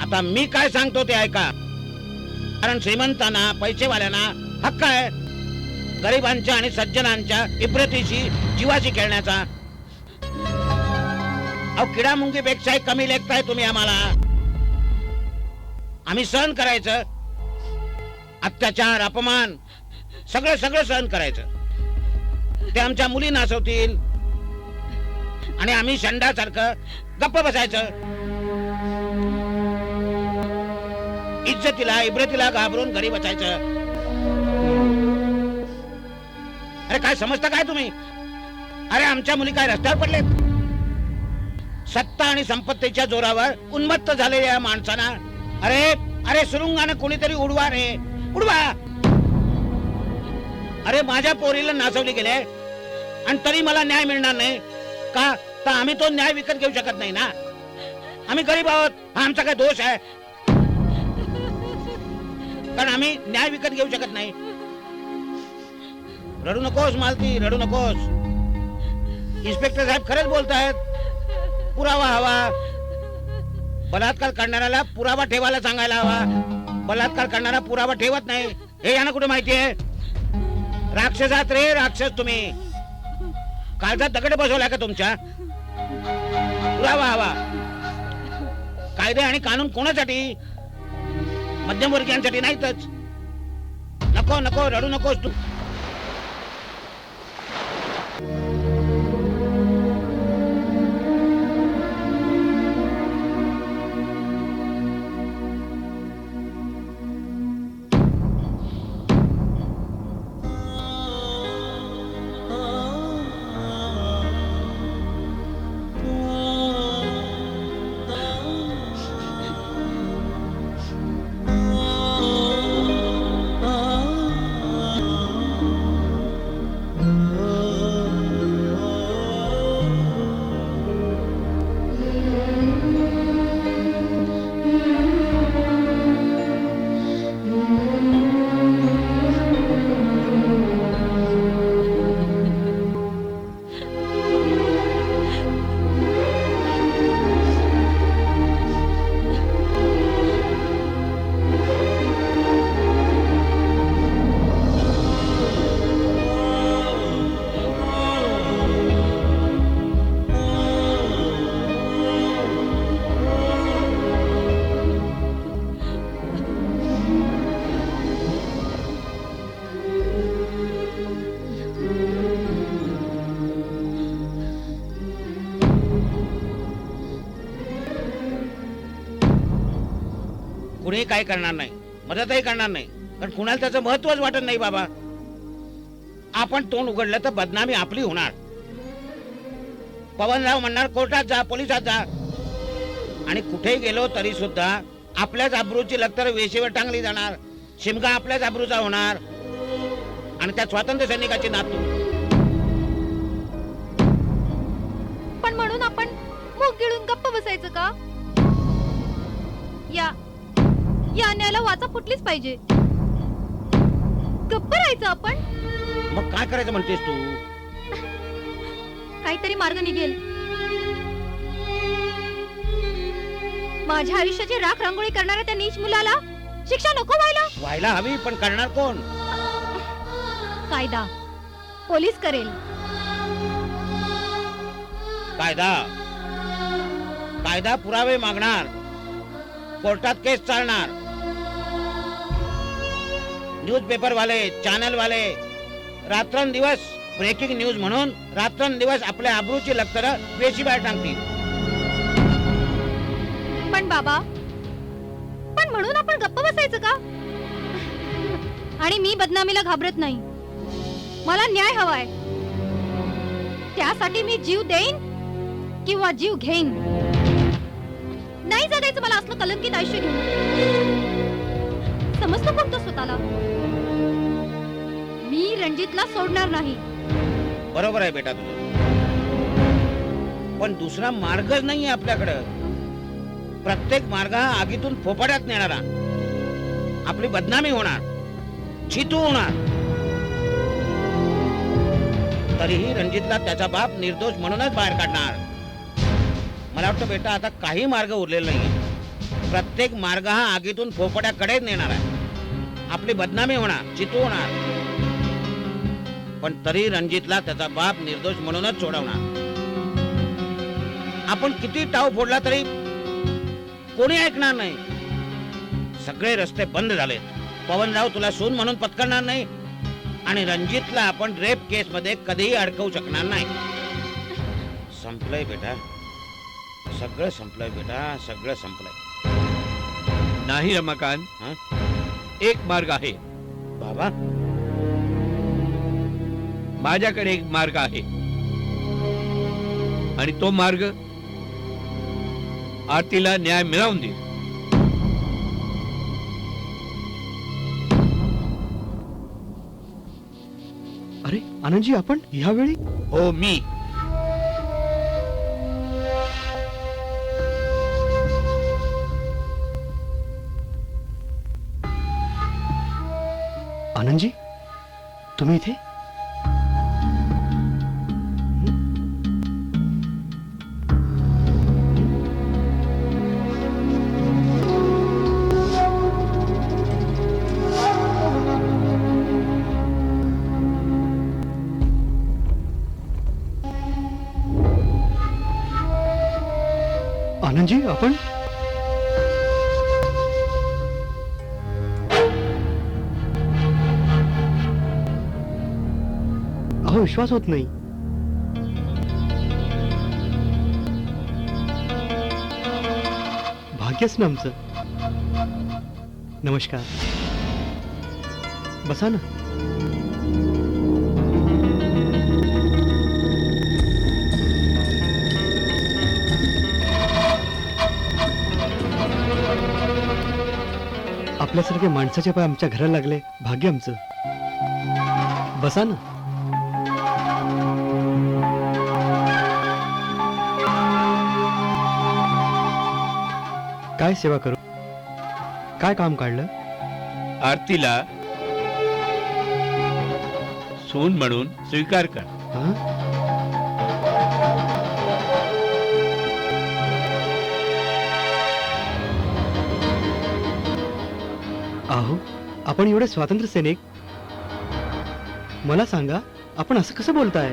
Speaker 6: आता मी काय सांगतो ते ऐका. कारण श्रीमंतांना, पैसेवाल्यांना हक्क आहे गरिबांच्या आणि सज्जनांच्या इब्रतीशी, जीवाशी खेळण्याचा. अहो किडा मुंगीपेक्षाही कमी लेखताय तुम्ही आम्हाला. आम्ही सहन करायचं, अत्याचार, अपमान सगळं सगळं सहन करायचं. ते आमच्या मुली नाचवतील आणि आम्ही शंडासारखं गप्प बसायचं. इज्जतीला, इब्रतीला घाबरून घरी बसायचं. अरे काय समजता काय तुम्ही? अरे आमच्या मुली काय रस्त्यावर पडलेत? सत्ता आणि संपत्तीच्या जोरावर उन्मत्त झालेल्या या माणसांना अरे अरे सुरुंगानं कोणीतरी उडवा रे, उडवा. अरे माझ्या पोरीला नाचवली गेले आणि तरी मला न्याय मिळणार नाही का? तर आम्ही तो न्याय विकत घेऊ शकत नाही ना. आम्ही गरीब आहोत, हा आमचा काय दोष आहे? कारण आम्ही न्याय विकत घेऊ शकत नाही. रडू नकोस मालती, रडू नकोस. इन्स्पेक्टर साहेब खरंच बोलतायत. पुरावा हवा. बलात्कार करणाऱ्याला पुरावा ठेवायला सांगायला हवा. बलात्कार करणारा पुरावा ठेवत नाही हे यांना कुठे माहिती आहे? राक्षसात रे राक्षस तुम्ही. काळजात दगड बसवला का तुमच्या? पुरावा हवा. कायदे आणि कानून कोणासाठी? मध्यमवर्गीयांसाठी नाहीतच. नको नको, रडू नकोस तू. कुणी काय करणार नाही, मदतही करणार नाही, कारण कुणाला त्याचं महत्वच वाटत नाही बाबा. आपण तोंड उघडलं तर बदनामी आपली होणार. पवनराव म्हणणार कोर्टात जा, पोलिसात जा, आणि कुठेही गेलो तरी सुद्धा आपल्याच अब्रूची लक्तर वेशीवर टांगली जाणार, शिमगा आपल्याच अब्रूचा होणार, आणि त्या स्वातंत्र्य सैनिकाची नातू.
Speaker 4: पण म्हणून आपण मुख गिळून गप्प बसायचं का? या अन्यायाला वाचा फुटलीच पाहिजे. गप्प राहायचं आपण.
Speaker 6: मग काय करायचं म्हणतेस तू?
Speaker 4: काहीतरी मार्ग निघेल. माझ्या आयुष्याची राख रांगोळी करणाऱ्या त्या नीच मुलाला शिक्षा नको
Speaker 6: व्हायला हवी, पण करणार कोण?
Speaker 4: कायदा, पोलीस करेल.
Speaker 6: कायदा पुरावे मागणार, कोर्टात केस चालणार. न्यूजपेपर वाले, चॅनल वाले रात्रंदिवस ब्रेकिंग न्यूज म्हणून रात्रंदिवस आपल्या अब्रूची लक्तर वेशीबाहेर टांगतील.
Speaker 4: पण बाबा, पण म्हणून आपण गप्प बसायचं का? आणि मी बदनामीला घाबरत नाही. मला न्याय हवाय. त्यासाठी मी जीव देईन किंवा जीव घेईन. नाही जगायचं मला असलं कलंकित आयुष्य घेऊन. समजतो कोणतो स्वतःला. मी रणजितला सोडणार नाही.
Speaker 6: बरोबर आहे बेटा तुझं, पण दुसरा मार्गच नाहीये आपल्याकडं. प्रत्येक मार्ग हा आगीतून फोपाड्यात नेणारा. आपली बदनामी होणार, छितू होणार. तरीही रणजितला त्याचा बाप निर्दोष म्हणूनच बाहेर काढणार. मला वाटतं बेटा आता काही मार्ग उरलेला नाहीये. प्रत्येक मार्ग हा आगीतून फोपाड्याकडे नेणार आहे. आपली बदनामी होणार, चितू होणार, पण तरी रणजितला त्याचा बाप निर्दोष म्हणूनच सोडवणार. आपण किती टाव फोडला तरी कोणी ऐकणार नाही. सगळे रस्ते बंद झालेत. पवनराव तुला सून म्हणून पत्करणार नाही, आणि रणजितला आपण रेप केस मध्ये कधीही अडकवू शकणार नाही. संपलंय बेटा, सगळं संपलंय बेटा, सगळं संपलंय.
Speaker 2: नाही रमाकांत,
Speaker 6: हं?
Speaker 2: एक मार्ग आहे
Speaker 6: बाबा.
Speaker 2: माझ्याकडे एक मार्ग आहे, आणि तो मार्ग आरतीला न्याय मिळवून देईल.
Speaker 3: अरे आनंदजी, आपण ह्यावेळी?
Speaker 2: हो, मी.
Speaker 3: आनंदजी, तुम्ही इथे? आनंदजी, आपण? अहो, विश्वास होत नाही. भाग्यच ना आमचं. नमस्कार, बसा ना. आपल्यासारख्या माणसाचे पाय आमच्या घराला लागले, भाग्य आमचं. बसा ना. काय सेवा करू? काय काम काढलं?
Speaker 2: आरतीला सून म्हणून स्वीकार कर.
Speaker 3: हा? अहो, आपण एवढे स्वातंत्र्य सैनिक. मला सांगा, आपण असं कसं बोलताय?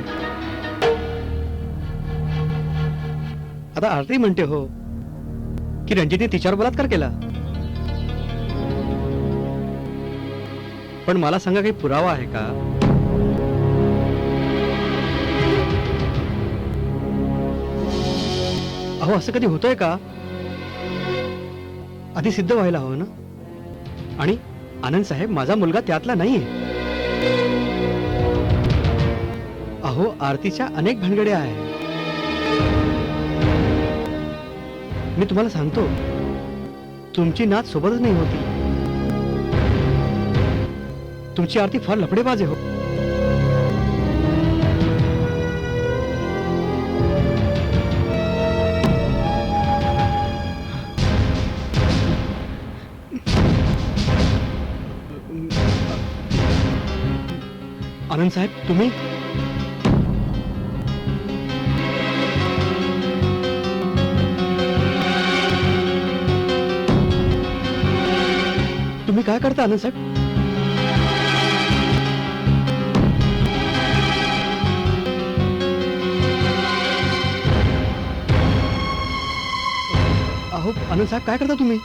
Speaker 3: आता आरती म्हणते हो की रणजितने तिच्यावर बलात्कार केला, पण मला सांगा, काही पुरावा आहे का? अहो, असं कधी होतंय का? आधी सिद्ध व्हायला हवं ना. आणि आनंद साहेब माझा मुलगा त्यातला नाहीये. अहो आरतीच्या अनेक भानगड्या आहेत. मी तुम्हाला सांगतो, तुमची नात सोबतच नाही होती. तुमची आरती फार लफडेबाज आहे हो. आनंद साहेब तुम्ही तुम्ही काय करता आनंद साहेब? अहो आनंद साहेब काय करता तुम्ही?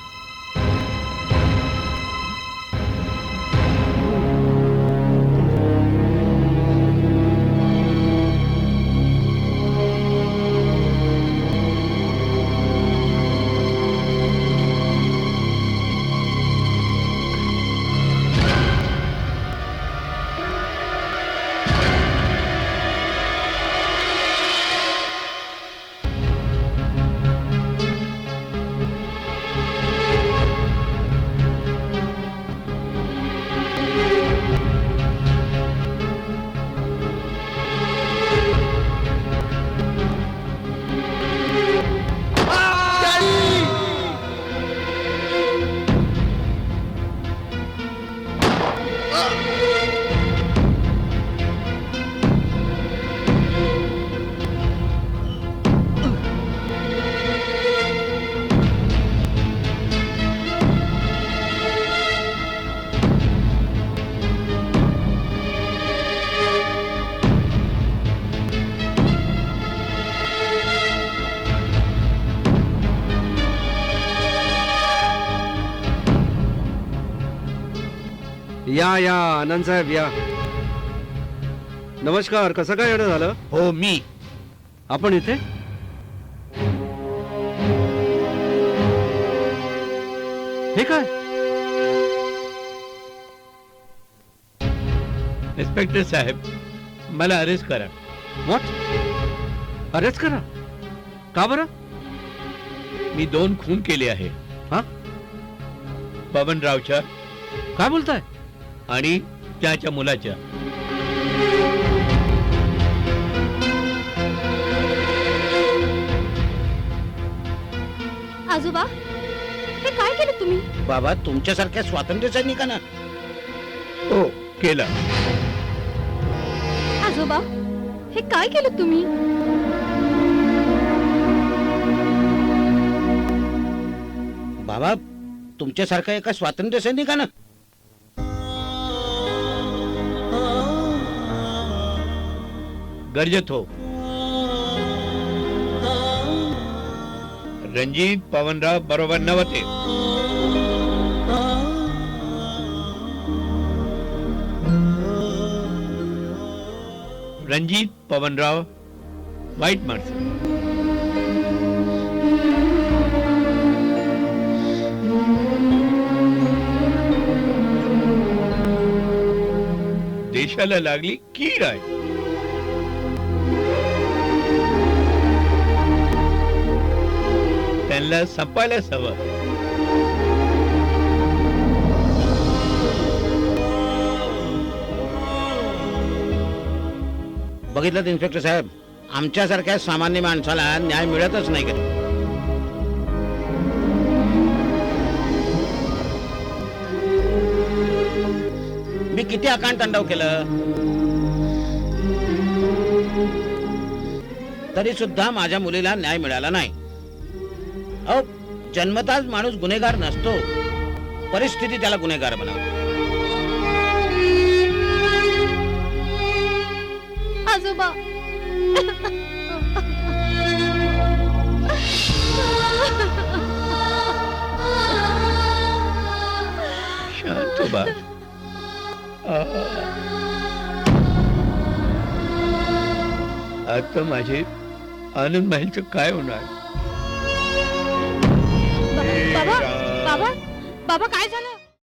Speaker 7: या आनंद साहेब या. नमस्कार. कसं काय येणं झालं?
Speaker 6: हो मी
Speaker 7: आपण इथे हे काय?
Speaker 2: इन्स्पेक्टर साहेब मला अरेस्ट करा.
Speaker 7: व्हॉट? अरेस्ट करा? का बरं?
Speaker 2: मी 2 खून केले आहे.
Speaker 7: हा?
Speaker 2: बबनरावच्या
Speaker 7: काय बोलताय?
Speaker 2: आणि त्याच्या मुलाच्या.
Speaker 4: आजोबा हे काय केलं तुम्ही?
Speaker 6: बाबा तुमच्यासारख्या स्वातंत्र्य सैनिकांना
Speaker 2: हो केलं.
Speaker 4: आजोबा हे काय केलं तुम्ही?
Speaker 6: बाबा तुमच्यासारख्या एका स्वातंत्र्य सैनिकानं
Speaker 2: गरजत हो. रणजित पवनराव बरोबर नव्हते. रणजित पवनराव वाईट माणसं. देशाला लागली कीड आहे. त्यांना संपायलाच हवं.
Speaker 6: बघितलं इन्स्पेक्टर साहेब, आमच्यासारख्या सामान्य माणसाला न्याय मिळतच नाही कधी. मी किती अकांड तांडव केलं तरी सुद्धा माझ्या मुलीला न्याय मिळाला नाही. अहो जन्मताच माणूस गुन्हेगार नसतो, परिस्थिती त्याला गुन्हेगार बनवते.
Speaker 4: आजोबा
Speaker 2: शांत बा. आता माझे आनंद महलचं काय होणार?
Speaker 1: बाबा बाबा बाबा काय झालं?